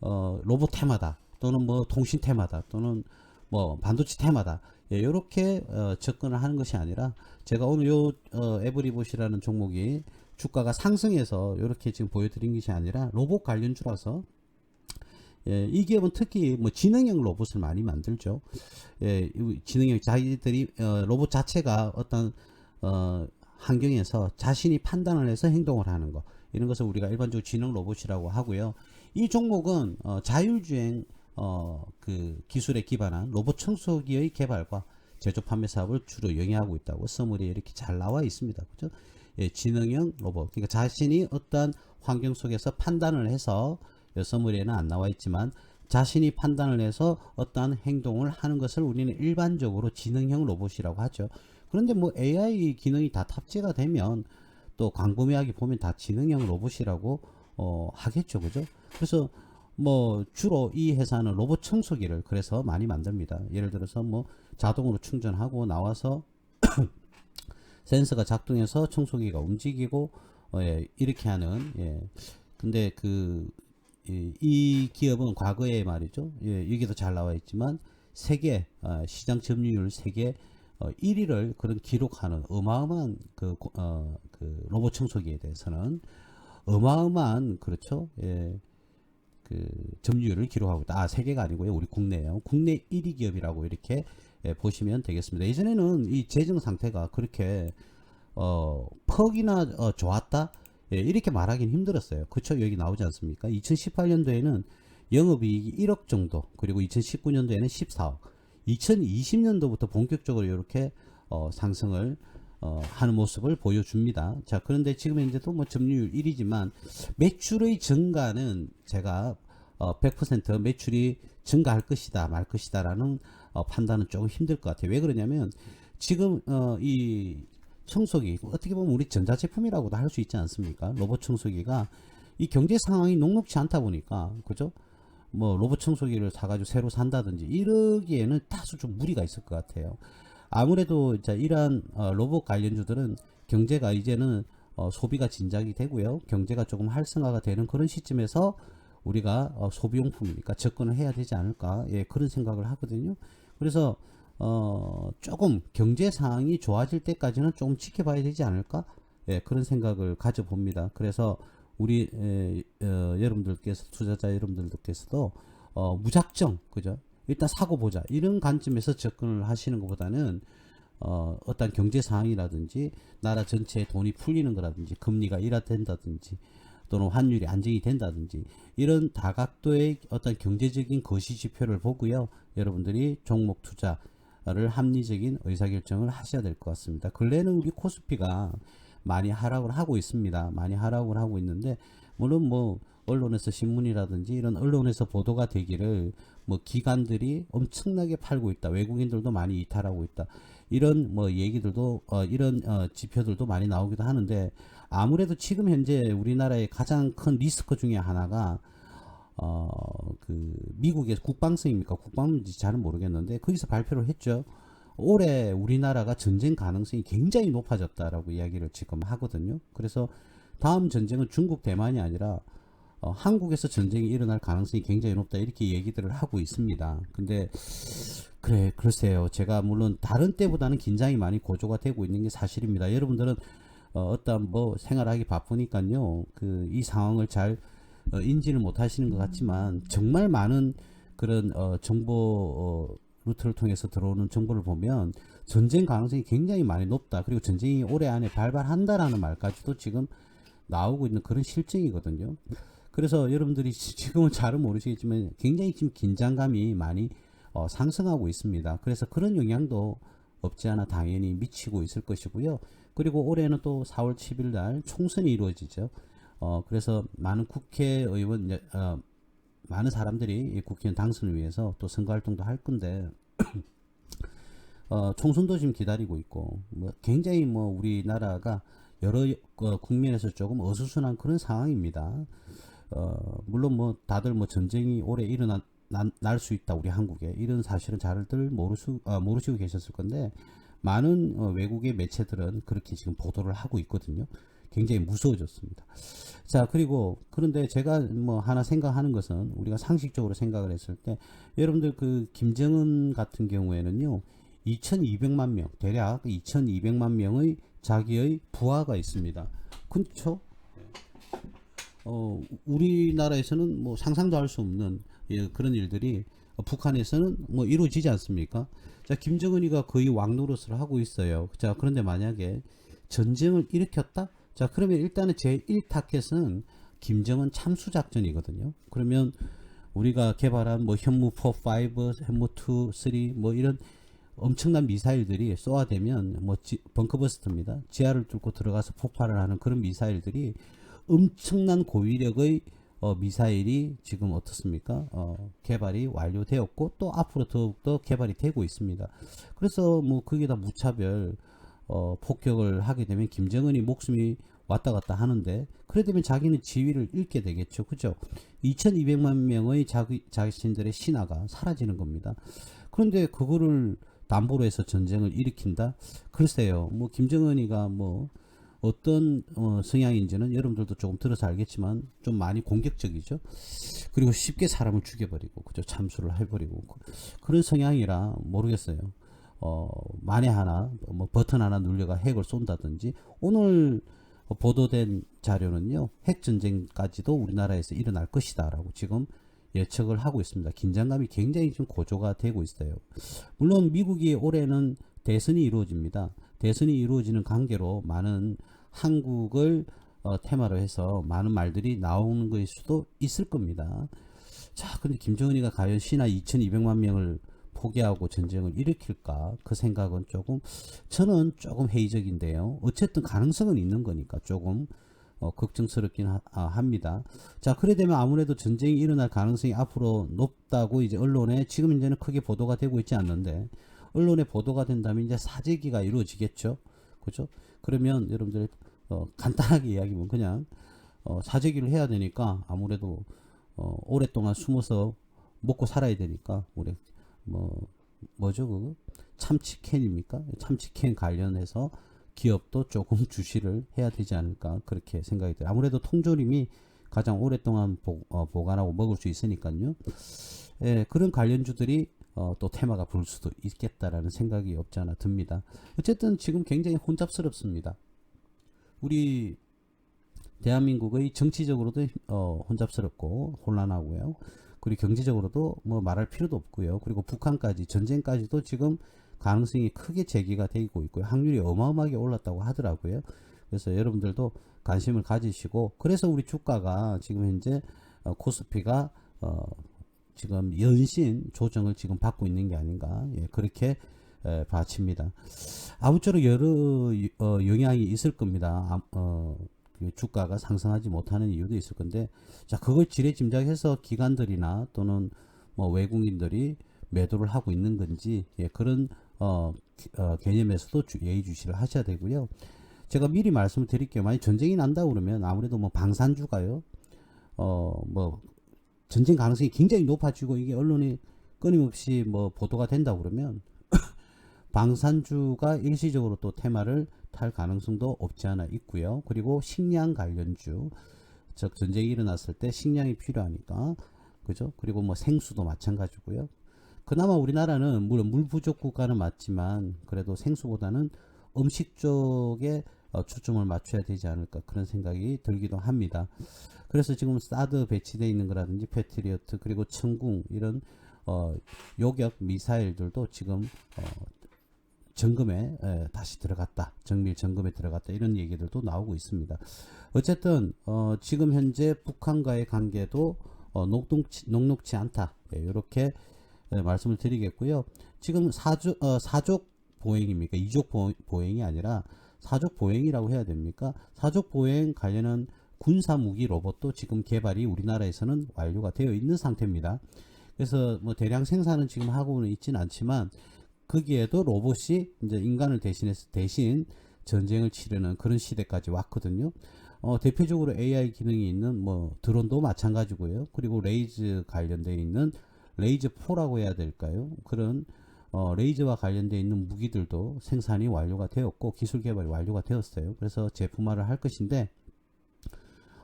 로봇 테마다, 또는 뭐 통신 테마다, 또는 뭐 반도체 테마다, 이렇게 접근을 하는 것이 아니라, 제가 오늘 요 에브리봇이라는 종목이 주가가 상승해서 이렇게 지금 보여드린 것이 아니라 로봇 관련주라서, 이 기업은 특히 뭐 지능형 로봇을 많이 만들죠. 지능형, 자기들이 로봇 자체가 어떤 환경에서 자신이 판단을 해서 행동을 하는 것, 이런 것을 우리가 일반적으로 지능 로봇이라고 하고요. 이 종목은 자율주행 기술에 기반한 로봇 청소기의 개발과 제조 판매 사업을 주로 영위하고 있다고 서물에 이렇게 잘 나와 있습니다. 그죠? 지능형 로봇, 그러니까 자신이 어떤 환경 속에서 판단을 해서, 서물에는 안 나와 있지만 자신이 판단을 해서 어떠한 행동을 하는 것을 우리는 일반적으로 지능형 로봇이라고 하죠. 그런데 뭐 AI 기능이 다 탑재가 되면 또 광범위하게 보면 다 지능형 로봇이라고 하겠죠. 그죠? 그래서 뭐 주로 이 회사는 로봇 청소기를 그래서 많이 만듭니다. 예를 들어서 뭐 자동으로 충전하고 나와서 센서가 작동해서 청소기가 움직이고 예, 이렇게 하는 예. 근데 이 기업은 과거에 말이죠. 예, 여기도 잘 나와 있지만 세계 시장 점유율 세계 1위를 그런 기록하는 어마어마한 그 로봇 청소기에 대해서는 어마어마한 그렇죠. 예, 그 점유율을 기록하고 있다. 아, 세계가 아니고요. 우리 국내요. 국내 1위 기업이라고 이렇게 예, 보시면 되겠습니다. 예전에는 이 재정 상태가 그렇게 퍽이나 좋았다? 예, 이렇게 말하기는 힘들었어요. 그쵸? 여기 나오지 않습니까? 2018년도에는 영업이익이 1억 정도, 그리고 2019년도에는 14억, 2020년도부터 본격적으로 이렇게 상승을 하는 모습을 보여줍니다. 자, 그런데 지금 현재도 뭐 점유율 1위지만 매출의 증가는 제가 100% 매출이 증가할 것이다, 말 것이다라는 판단은 조금 힘들 것 같아요. 왜 그러냐면 지금 이 청소기 어떻게 보면 우리 전자제품이라고도 할 수 있지 않습니까? 로봇 청소기가 이 경제 상황이 녹록지 않다 보니까 그죠? 뭐 로봇 청소기를 사가지고 새로 산다든지 이러기에는 다소 좀 무리가 있을 것 같아요. 아무래도 이제 이러한 로봇 관련주들은 경제가 이제는 소비가 진작이 되고요. 경제가 조금 활성화가 되는 그런 시점에서 우리가 소비용품이니까 접근을 해야 되지 않을까, 예, 그런 생각을 하거든요. 그래서 조금 경제 상황이 좋아질 때까지는 조금 지켜봐야 되지 않을까, 예, 그런 생각을 가져봅니다. 그래서 우리 여러분들께서 투자자 여러분들께서도 무작정 그죠, 일단 사고 보자 이런 관점에서 접근을 하시는 것보다는 어떤 경제 상황이라든지 나라 전체에 돈이 풀리는 거라든지 금리가 일하된다든지 또는 환율이 안정이 된다든지 이런 다각도의 어떤 경제적인 거시 지표를 보고요, 여러분들이 종목 투자를 합리적인 의사결정을 하셔야 될 것 같습니다. 근래는 우리 코스피가 많이 하락을 하고 있습니다. 많이 하락을 하고 있는데 물론 뭐 언론에서 신문이라든지 이런 언론에서 보도가 되기를 뭐 기관들이 엄청나게 팔고 있다, 외국인들도 많이 이탈하고 있다, 이런 뭐 얘기들도 이런 지표들도 많이 나오기도 하는데 아무래도 지금 현재 우리나라의 가장 큰 리스크 중에 하나가 그 미국의 국방성입니까? 국방인지 잘은 모르겠는데 거기서 발표를 했죠. 올해 우리나라가 전쟁 가능성이 굉장히 높아졌다라고 이야기를 지금 하거든요. 그래서 다음 전쟁은 중국 대만이 아니라 한국에서 전쟁이 일어날 가능성이 굉장히 높다 이렇게 얘기들을 하고 있습니다. 근데 글쎄요. 제가 물론 다른 때보다는 긴장이 많이 고조가 되고 있는 게 사실입니다. 여러분들은 어떤 뭐 생활하기 바쁘니까요. 이 상황을 잘 인지를 못 하시는 것 같지만 정말 많은 그런 정보 루트를 통해서 들어오는 정보를 보면 전쟁 가능성이 굉장히 많이 높다. 그리고 전쟁이 올해 안에 발발한다라는 말까지도 지금 나오고 있는 그런 실정이거든요. 그래서 여러분들이 지금은 잘은 모르시겠지만 굉장히 지금 긴장감이 많이 상승하고 있습니다. 그래서 그런 영향도 없지 않아 당연히 미치고 있을 것이고요. 그리고 올해는 또 4월 10일 날 총선이 이루어지죠. 그래서 많은 국회의원, 많은 사람들이 국회의원 당선을 위해서 또 선거활동도 할 건데 총선도 지금 기다리고 있고 뭐 굉장히 뭐 우리나라가 여러 국면에서 조금 어수선한 그런 상황입니다. 물론 뭐 다들 뭐 전쟁이 올해 날 수 있다 우리 한국에 이런 사실은 잘들 모르시고 계셨을 건데 많은 외국의 매체들은 그렇게 지금 보도를 하고 있거든요. 굉장히 무서워졌습니다. 자, 그런데 제가 뭐 하나 생각하는 것은 우리가 상식적으로 생각을 했을 때 여러분들 그 김정은 같은 경우에는요 2200만 명 대략 2200만 명의 자기의 부하가 있습니다. 그렇죠? 우리나라에서는 뭐 상상도 할 수 없는 그런 일들이 북한에서는 뭐 이루어지지 않습니까? 자, 김정은이가 거의 왕노릇을 하고 있어요. 자, 그런데 만약에 전쟁을 일으켰다? 자, 그러면 일단은 제1타켓은 김정은 참수작전이거든요. 그러면 우리가 개발한 뭐 현무 4, 5, 현무 2, 3 뭐 이런 엄청난 미사일들이 쏘아대면 뭐 벙커버스터입니다. 지하를 뚫고 들어가서 폭발을 하는 그런 미사일들이 엄청난 고위력의 미사일이 지금 어떻습니까? 개발이 완료되었고 또 앞으로 더욱더 개발이 되고 있습니다. 그래서 뭐 거기다 무차별 폭격을 하게 되면 김정은이 목숨이 왔다 갔다 하는데, 그래 되면 자기는 지위를 잃게 되겠죠. 그죠? 2200만 명의 자신들의 신하가 사라지는 겁니다. 그런데 그거를 담보로 해서 전쟁을 일으킨다? 글쎄요. 뭐 김정은이가 뭐 어떤 성향인지는 여러분들도 조금 들어서 알겠지만 좀 많이 공격적이죠. 그리고 쉽게 사람을 죽여버리고, 그죠? 참수를 해버리고, 그런 성향이라 모르겠어요. 만에 하나 뭐 버튼 하나 눌려가 핵을 쏜다든지. 오늘 보도된 자료는요, 핵 전쟁까지도 우리나라에서 일어날 것이다라고 지금 예측을 하고 있습니다. 긴장감이 굉장히 지금 고조가 되고 있어요. 물론 미국이 올해는 대선이 이루어집니다. 대선이 이루어지는 관계로 많은 한국을 테마로 해서 많은 말들이 나오는 것일 수도 있을 겁니다. 자, 근데 김정은이가 과연 신하 2200만 명을 포기하고 전쟁을 일으킬까? 그 생각은 저는 조금 회의적인데요. 어쨌든 가능성은 있는 거니까 조금 걱정스럽긴 합니다. 자, 그래 되면 아무래도 전쟁이 일어날 가능성이 앞으로 높다고 이제 언론에 지금 이제는 크게 보도가 되고 있지 않는데, 언론에 보도가 된다면 이제 사재기가 이루어지겠죠. 그죠? 그러면 여러분들 간단하게 이야기하면 그냥 사재기를 해야 되니까 아무래도 오랫동안 숨어서 먹고 살아야 되니까 우리 뭐죠 그거? 참치캔입니까? 참치캔 관련해서 기업도 조금 주시를 해야 되지 않을까, 그렇게 생각이 들어요. 아무래도 통조림이 가장 오랫동안 보관하고 먹을 수 있으니까요. 예, 그런 관련주들이 또 테마가 불 수도 있겠다라는 생각이 없지 않아 듭니다. 어쨌든 지금 굉장히 혼잡스럽습니다. 우리 대한민국의 정치적으로도 혼잡스럽고 혼란하고요. 그리고 경제적으로도 뭐 말할 필요도 없고요. 그리고 북한까지, 전쟁까지도 지금 가능성이 크게 제기가 되고 있고요. 확률이 어마어마하게 올랐다고 하더라고요. 그래서 여러분들도 관심을 가지시고, 그래서 우리 주가가 지금 현재 코스피가 지금 연신 조정을 지금 받고 있는 게 아닌가, 예, 그렇게 봐집니다. 아무쪼록 여러 영향이 있을 겁니다. 주가가 상승하지 못하는 이유도 있을 건데, 자, 그걸 지레짐작해서 기관들이나 또는 뭐 외국인들이 매도를 하고 있는 건지, 예, 그런 개념에서도 예의주시를 하셔야 되고요. 제가 미리 말씀을 드릴게요. 만약 전쟁이 난다 그러면 아무래도 뭐 방산주가요, 뭐 전쟁 가능성이 굉장히 높아지고 이게 언론이 끊임없이 뭐 보도가 된다 그러면 방산주가 일시적으로 또 테마를 탈 가능성도 없지 않아 있고요. 그리고 식량 관련주, 즉 전쟁이 일어났을 때 식량이 필요하니까, 그죠? 그리고 뭐 생수도 마찬가지고요. 그나마 우리나라는 물론 물 부족 국가는 맞지만 그래도 생수보다는 음식 쪽에 초점을 맞춰야 되지 않을까, 그런 생각이 들기도 합니다. 그래서 지금 사드 배치되어 있는 거라든지 패트리어트, 그리고 천궁, 이런 요격 미사일들도 지금 점검에 다시 들어갔다, 정밀 점검에 들어갔다, 이런 얘기들도 나오고 있습니다. 어쨌든 지금 현재 북한과의 관계도 녹록치 않다, 이렇게 말씀을 드리겠고요. 지금 사족 보행입니까? 이족 보행이 아니라 사족 보행이라고 해야 됩니까? 사족 보행 관련한 군사 무기 로봇도 지금 개발이 우리나라에서는 완료가 되어 있는 상태입니다. 그래서 뭐 대량 생산은 지금 하고는 있지는 않지만, 거기에도 로봇이 이제 인간을 대신 전쟁을 치르는 그런 시대까지 왔거든요. 대표적으로 AI 기능이 있는 뭐 드론도 마찬가지고요. 그리고 레이저 관련되어 있는 레이저4라고 해야 될까요? 그런 레이저와 관련되어 있는 무기들도 생산이 완료가 되었고 기술 개발이 완료가 되었어요. 그래서 제품화를 할 것인데,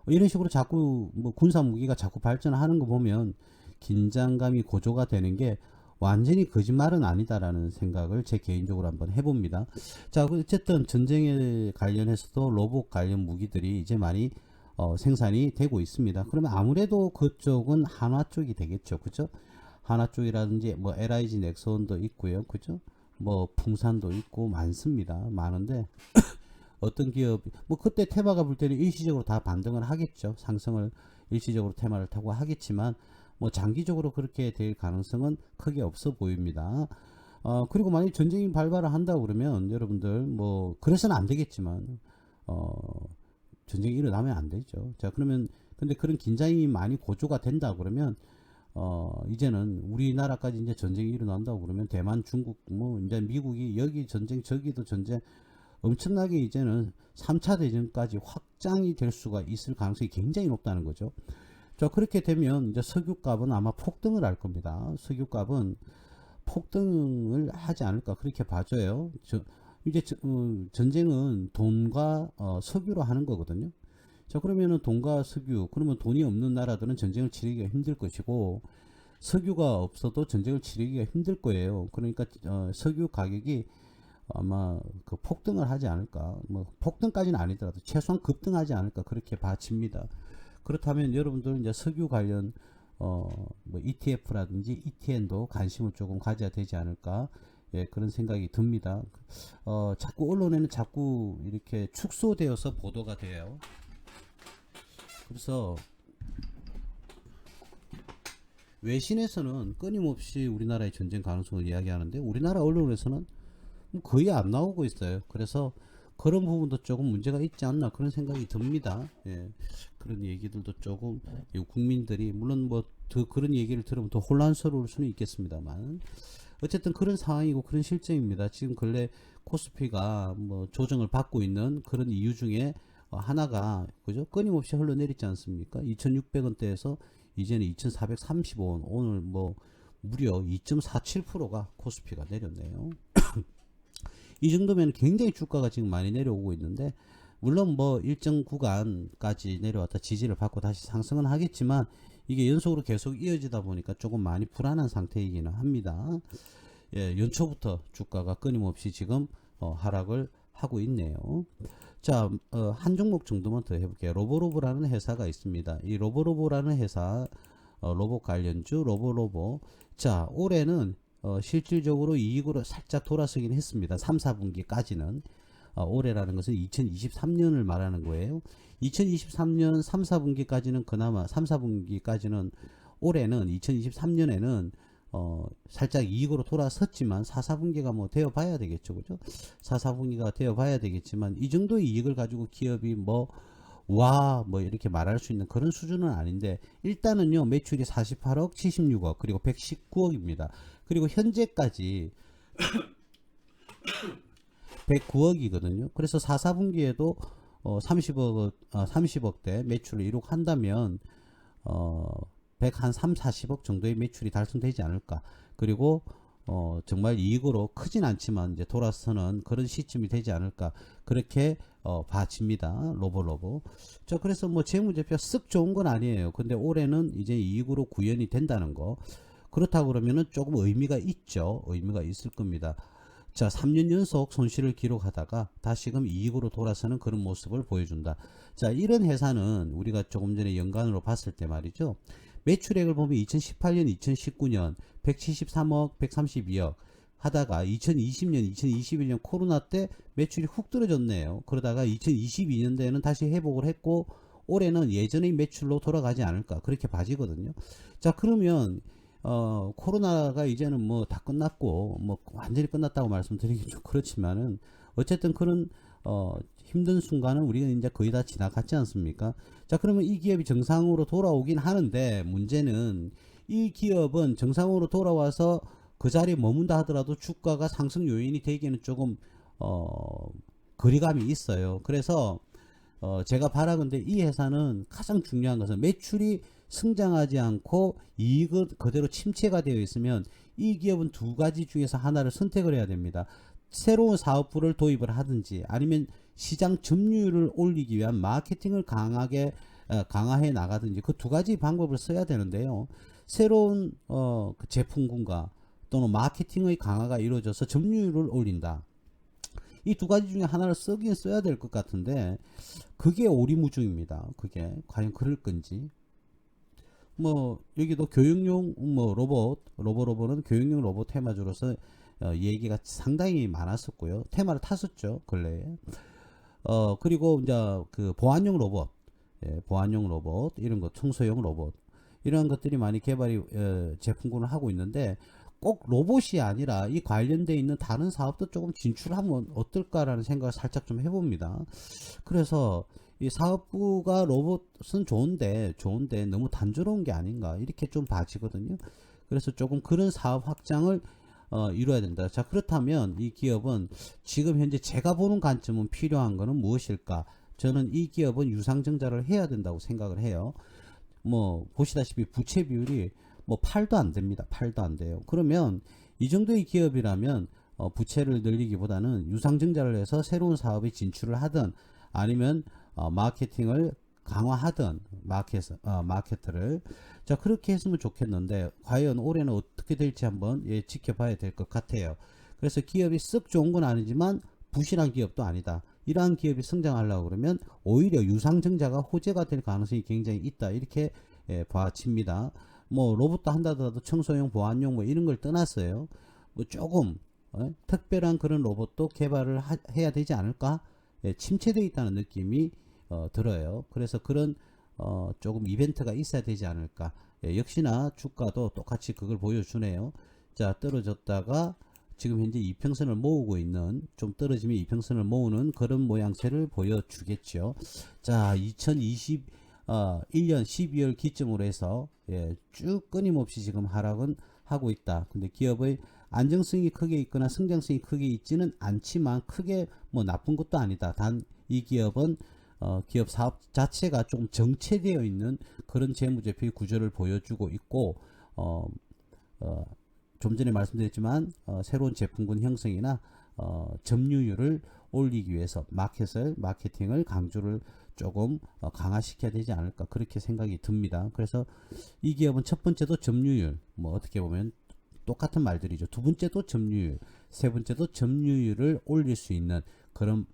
이런 식으로 자꾸 뭐 군사 무기가 자꾸 발전하는 거 보면 긴장감이 고조가 되는 게 완전히 거짓말은 아니다라는 생각을 제 개인적으로 한번 해봅니다. 자, 어쨌든 전쟁에 관련해서도 로봇 관련 무기들이 이제 많이 생산이 되고 있습니다. 그러면 아무래도 그쪽은 한화 쪽이 되겠죠, 그죠? 한화 쪽이라든지 뭐 LIG 넥슨도 있고요, 그죠? 뭐 풍산도 있고 많습니다. 많은데 어떤 기업, 뭐 그때 테마가 불 때는 일시적으로 다 반등을 하겠죠. 상승을 일시적으로 테마를 타고 하겠지만 뭐 장기적으로 그렇게 될 가능성은 크게 없어 보입니다. 그리고 만약 전쟁이 발발을 한다 그러면 여러분들 뭐 그래서는 안 되겠지만 전쟁이 일어나면 안 되죠. 자, 그러면 근데 그런 긴장이 많이 고조가 된다 그러면 이제는 우리나라까지 이제 전쟁이 일어난다고 그러면 대만, 중국, 뭐 이제 미국이 여기 전쟁 저기도 전쟁 엄청나게 이제는 3차 대전까지 확장이 될 수가 있을 가능성이 굉장히 높다는 거죠. 자, 그렇게 되면 이제 석유값은 아마 폭등을 할 겁니다. 석유값은 폭등을 하지 않을까 그렇게 봐줘요. 이제 전쟁은 돈과 석유로 하는 거거든요. 자, 그러면은 돈과 석유, 그러면 돈이 없는 나라들은 전쟁을 치르기가 힘들 것이고, 석유가 없어도 전쟁을 치르기가 힘들 거예요. 그러니까 석유 가격이 아마 그 폭등을 하지 않을까, 뭐 폭등까지는 아니더라도 최소한 급등하지 않을까 그렇게 봐집니다. 그렇다면 여러분들 이제 석유 관련 뭐 ETF라든지 ETN도 관심을 조금 가져야 되지 않을까, 예, 그런 생각이 듭니다. 자꾸 언론에는 자꾸 이렇게 축소되어서 보도가 돼요. 그래서 외신에서는 끊임없이 우리나라의 전쟁 가능성을 이야기하는데 우리나라 언론에서는 거의 안 나오고 있어요. 그래서 그런 부분도 조금 문제가 있지 않나 그런 생각이 듭니다. 예, 그런 얘기들도 조금 국민들이 물론 뭐 더 그런 얘기를 들으면 더 혼란스러울 수는 있겠습니다만 어쨌든 그런 상황이고 그런 실정입니다. 지금 근래 코스피가 뭐 조정을 받고 있는 그런 이유 중에 하나가 그죠? 끊임없이 흘러내리지 않습니까? 2,600원대에서 이제는 2,435원, 오늘 뭐 무려 2.47%가 코스피가 내렸네요. 이 정도면 굉장히 주가가 지금 많이 내려오고 있는데 물론 뭐 일정 구간까지 내려왔다 지지를 받고 다시 상승은 하겠지만 이게 연속으로 계속 이어지다 보니까 조금 많이 불안한 상태이기는 합니다. 예, 연초부터 주가가 끊임없이 지금 하락을 하고 있네요. 자, 한 종목 정도만 더 해볼게요. 로보로보라는 회사가 있습니다. 이 로보로보라는 회사, 로봇 관련주 로보로보. 자, 올해는 실질적으로 이익으로 살짝 돌아서긴 했습니다. 3, 4분기까지는. 올해라는 것은 2023년을 말하는 거예요. 2023년 3, 4분기까지는 그나마 3, 4분기까지는 올해는 2023년에는 살짝 이익으로 돌아섰지만 4, 4분기가 뭐 되어 봐야 되겠죠. 그죠? 4, 4분기가 되어 봐야 되겠지만 이 정도의 이익을 가지고 기업이 뭐 이렇게 말할 수 있는 그런 수준은 아닌데 일단은요 매출이 48억 76억 그리고 119억입니다. 그리고 현재까지 109억이거든요. 그래서 4, 4분기에도 30억대 매출을 이룩한다면 103, 40억 정도의 매출이 달성되지 않을까. 그리고 정말 이익으로 크진 않지만 이제 돌아서는 그런 시점이 되지 않을까. 그렇게 봐집니다. 로보로보. 자, 그래서 뭐 재무제표 쓱 좋은 건 아니에요. 근데 올해는 이제 이익으로 구현이 된다는 거. 그렇다고 그러면은 조금 의미가 있죠. 의미가 있을 겁니다. 자, 3년 연속 손실을 기록하다가 다시금 이익으로 돌아서는 그런 모습을 보여준다. 자, 이런 회사는 우리가 조금 전에 연간으로 봤을 때 말이죠. 매출액을 보면 2018년, 2019년 173억, 132억 하다가 2020년, 2021년 코로나 때 매출이 훅 떨어졌네요. 그러다가 2022년도에는 다시 회복을 했고 올해는 예전의 매출로 돌아가지 않을까 그렇게 봐지거든요. 자, 그러면 코로나가 이제는 뭐 다 끝났고 뭐 완전히 끝났다고 말씀드리기 좀 그렇지만은 어쨌든 그런 힘든 순간은 우리가 이제 거의 다 지나갔지 않습니까? 자, 그러면 이 기업이 정상으로 돌아오긴 하는데 문제는 이 기업은 정상으로 돌아와서 그 자리에 머문다 하더라도 주가가 상승 요인이 되기에는 조금 거리감이 있어요. 그래서 제가 바라건대 이 회사는 가장 중요한 것은 매출이 성장하지 않고 이익은 그대로 침체가 되어 있으면 이 기업은 두 가지 중에서 하나를 선택을 해야 됩니다. 새로운 사업부를 도입을 하든지 아니면 시장 점유율을 올리기 위한 마케팅을 강화해 나가든지 그 두 가지 방법을 써야 되는데요. 새로운 그 제품군과 또는 마케팅의 강화가 이루어져서 점유율을 올린다. 이 두 가지 중에 하나를 쓰긴 써야 될 것 같은데 그게 오리무중입니다. 그게 과연 그럴 건지. 뭐 여기도 교육용 뭐 로보로보는 교육용 로봇 테마주로서 얘기가 상당히 많았었고요. 테마를 탔었죠 근래에. 그리고 이제 그 보안용 로봇, 보안용 로봇 이런 거 청소용 로봇 이런 것들이 많이 개발이 제품군을 하고 있는데 꼭 로봇이 아니라 이 관련되어 있는 다른 사업도 조금 진출하면 어떨까라는 생각을 살짝 좀 해봅니다. 그래서 이 사업부가 로봇은 좋은데 너무 단조로운 게 아닌가 이렇게 좀 봐지거든요. 그래서 조금 그런 사업 확장을 이루어야 된다. 자, 그렇다면 이 기업은 지금 현재 제가 보는 관점은 필요한 거는 무엇일까? 저는 이 기업은 유상증자를 해야 된다고 생각을 해요. 뭐 보시다시피 부채 비율이 뭐 8도 안 됩니다. 8도 안 돼요. 그러면 이 정도의 기업이라면 부채를 늘리기보다는 유상증자를 해서 새로운 사업에 진출을 하든 아니면 마케팅을 강화하든 마케터를 자 그렇게 했으면 좋겠는데 과연 올해는 어떻게 될지 한번 지켜봐야 될 것 같아요. 그래서 기업이 썩 좋은 건 아니지만 부실한 기업도 아니다. 이러한 기업이 성장하려고 그러면 오히려 유상증자가 호재가 될 가능성이 굉장히 있다. 이렇게 봐집니다. 뭐 로봇도 한다더라도 청소용, 보안용 뭐 이런 걸 떠났어요. 뭐 조금 특별한 그런 로봇도 개발을 해야 되지 않을까? 침체되어 있다는 느낌이 들어요. 그래서 그런 조금 이벤트가 있어야 되지 않을까? 역시나 주가도 똑같이 그걸 보여주네요. 자, 떨어졌다가 지금 현재 이평선을 모으고 있는, 좀 떨어지면 이평선을 모으는 그런 모양새를 보여주겠죠. 자, 2021년 12월 기점으로 해서 쭉 끊임없이 지금 하락은 하고 있다. 근데 기업의 안정성이 크게 있거나 성장성이 크게 있지는 않지만 크게 뭐 나쁜 것도 아니다. 단 이 기업은 기업 사업 자체가 좀 정체되어 있는 그런 재무제표의 구조를 보여주고 있고 좀 전에 말씀드렸지만 새로운 제품군 형성이나 점유율을 올리기 위해서 마케팅을 강조를 조금 강화시켜야 되지 않을까 그렇게 생각이 듭니다. 그래서 이 기업은 첫 번째도 점유율 뭐 어떻게 보면 똑같은 말들이죠. 두 번째도 점유율, 세 번째도 점유율을 올릴 수 있는 그런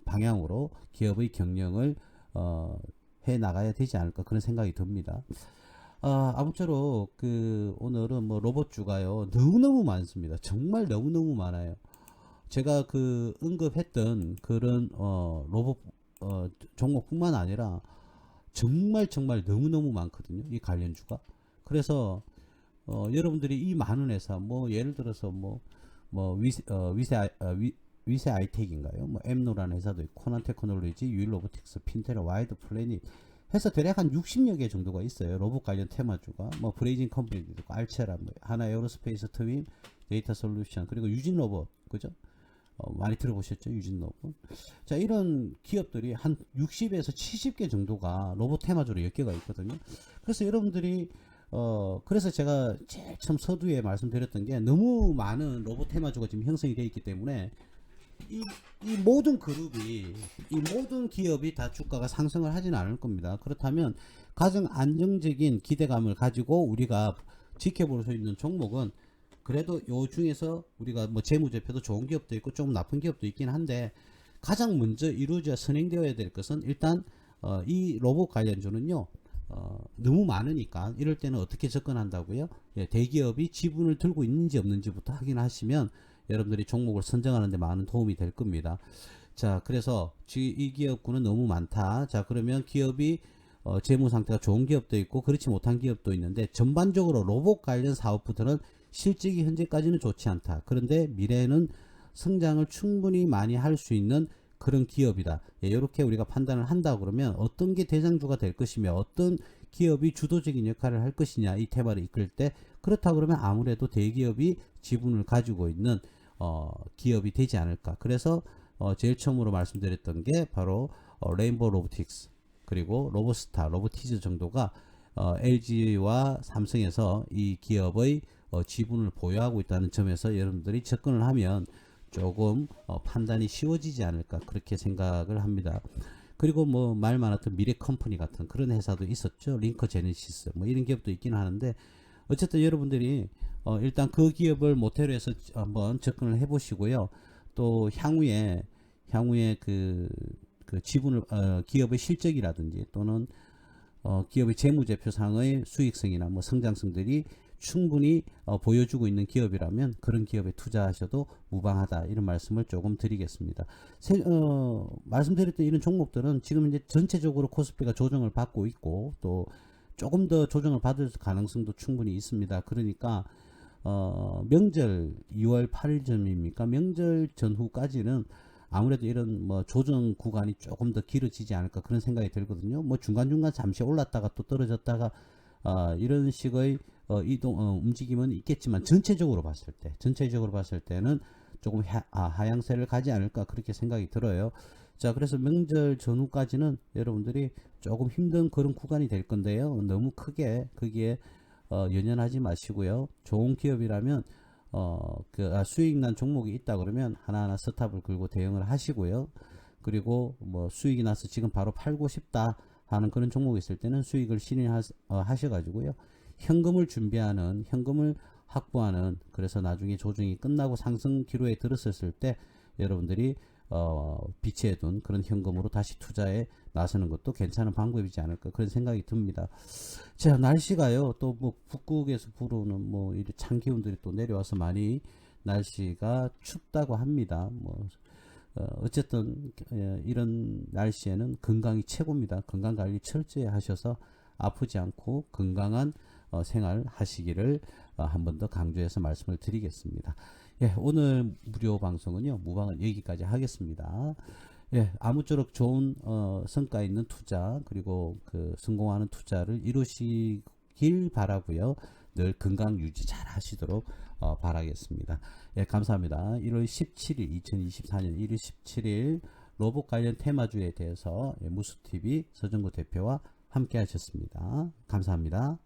방향으로 기업의 경영을 해 나가야 되지 않을까 그런 생각이 듭니다. 아무쪼록 오늘은 뭐 로봇주가요 너무너무 많습니다. 정말 너무너무 많아요. 제가 언급했던 그런 로봇 종목뿐만 아니라 정말 너무너무 많거든요. 이 관련주가. 그래서 여러분들이 이 많은 회사 뭐 예를 들어서 위세 아이텍인가요? 뭐 엠노라는 회사도 있고 코난 테크놀로지, 유일로보틱스, 핀테라, 와이드 플래닛 해서 대략 한 60여 개 정도가 있어요. 로봇 관련 테마주가 뭐 브레이징 컴퍼니도 있고 알체라, 하나 에어로스페이스, 트윈, 데이터 솔루션 그리고 유진 로봇 그죠? 많이 들어보셨죠? 유진 로봇. 자 이런 기업들이 한 60에서 70개 정도가 로봇 테마주로 몇 개가 있거든요. 그래서 여러분들이 그래서 제가 제일 처음 서두에 말씀드렸던 게 너무 많은 로봇 테마주가 지금 형성이 되어 있기 때문에 이 모든 그룹이 이 모든 기업이 다 주가가 상승을 하지는 않을 겁니다. 그렇다면 가장 안정적인 기대감을 가지고 우리가 지켜볼 수 있는 종목은 그래도 요 중에서 우리가 뭐 재무제표도 좋은 기업도 있고 좀 나쁜 기업도 있긴 한데 가장 먼저 이루어져 선행되어야 될 것은 일단 이 로봇 관련주는요 너무 많으니까 이럴 때는 어떻게 접근한다고요? 대기업이 지분을 들고 있는지 없는지부터 확인하시면 여러분들이 종목을 선정하는 데 많은 도움이 될 겁니다. 자 그래서 이 기업군은 너무 많다. 자 그러면 기업이 재무 상태가 좋은 기업도 있고 그렇지 못한 기업도 있는데 전반적으로 로봇 관련 사업부터는 실적이 현재까지는 좋지 않다. 그런데 미래에는 성장을 충분히 많이 할 수 있는 그런 기업이다. 이렇게 우리가 판단을 한다 그러면 어떤 게 대장주가 될 것이며 어떤 기업이 주도적인 역할을 할 것이냐 이 테마를 이끌 때 그렇다 그러면 아무래도 대기업이 지분을 가지고 있는 기업이 되지 않을까. 그래서 제일 처음으로 말씀드렸던 게 바로 레인보우 로보틱스 그리고 로보스타, 로보티즈 정도가 LG와 삼성에서 이 기업의 지분을 보유하고 있다는 점에서 여러분들이 접근을 하면 조금 판단이 쉬워지지 않을까 그렇게 생각을 합니다. 그리고 뭐 말 많았던 미래 컴퍼니 같은 그런 회사도 있었죠. 링커 제네시스 뭐 이런 기업도 있긴 하는데 어쨌든 여러분들이 일단 그 기업을 모태로 해서 한번 접근을 해 보시고요. 또 향후에 그 지분을 기업의 실적이라든지 또는 기업의 재무제표상의 수익성이나 뭐 성장성들이 충분히 보여주고 있는 기업이라면 그런 기업에 투자하셔도 무방하다 이런 말씀을 조금 드리겠습니다. 말씀드렸던 이런 종목들은 지금 이제 전체적으로 코스피가 조정을 받고 있고 또 조금 더 조정을 받을 가능성도 충분히 있습니다. 그러니까 명절 2월 8일 전입니까? 명절 전후까지는 아무래도 이런 뭐 조정 구간이 조금 더 길어지지 않을까 그런 생각이 들거든요. 뭐 중간중간 잠시 올랐다가 또 떨어졌다가 이런 식의 움직임은 있겠지만 전체적으로 봤을 때는 조금 하향세를 가지 않을까 그렇게 생각이 들어요. 자, 그래서 명절 전후까지는 여러분들이 조금 힘든 그런 구간이 될 건데요. 너무 크게 거기에 연연하지 마시고요. 좋은 기업이라면 수익 난 종목이 있다 그러면 하나하나 스탑을 걸고 대응을 하시고요. 그리고 뭐 수익이 나서 지금 바로 팔고 싶다 하는 그런 종목이 있을 때는 수익을 실현하셔가지고요. 현금을 확보하는, 그래서 나중에 조정이 끝나고 상승 기로에 들었을 때 여러분들이 비치해 둔 그런 현금으로 다시 투자에 나서는 것도 괜찮은 방법이지 않을까 그런 생각이 듭니다. 자, 날씨가요, 또 뭐 북극에서 불어오는 뭐 이런 찬 기운들이 또 내려와서 많이 날씨가 춥다고 합니다. 뭐 어쨌든 이런 날씨에는 건강이 최고입니다. 건강 관리 철저히 하셔서 아프지 않고 건강한 생활 하시기를 한 번 더 강조해서 말씀을 드리겠습니다. 예, 오늘 무료 방송은요, 무방은 여기까지 하겠습니다. 예, 아무쪼록 좋은 성과 있는 투자, 그리고 그 성공하는 투자를 이루시길 바라고요. 늘 건강 유지 잘 하시도록 바라겠습니다. 예, 감사합니다. 1월 17일 2024년 1월 17일 로봇 관련 테마주에 대해서 무수TV 서정구 대표와 함께 하셨습니다. 감사합니다.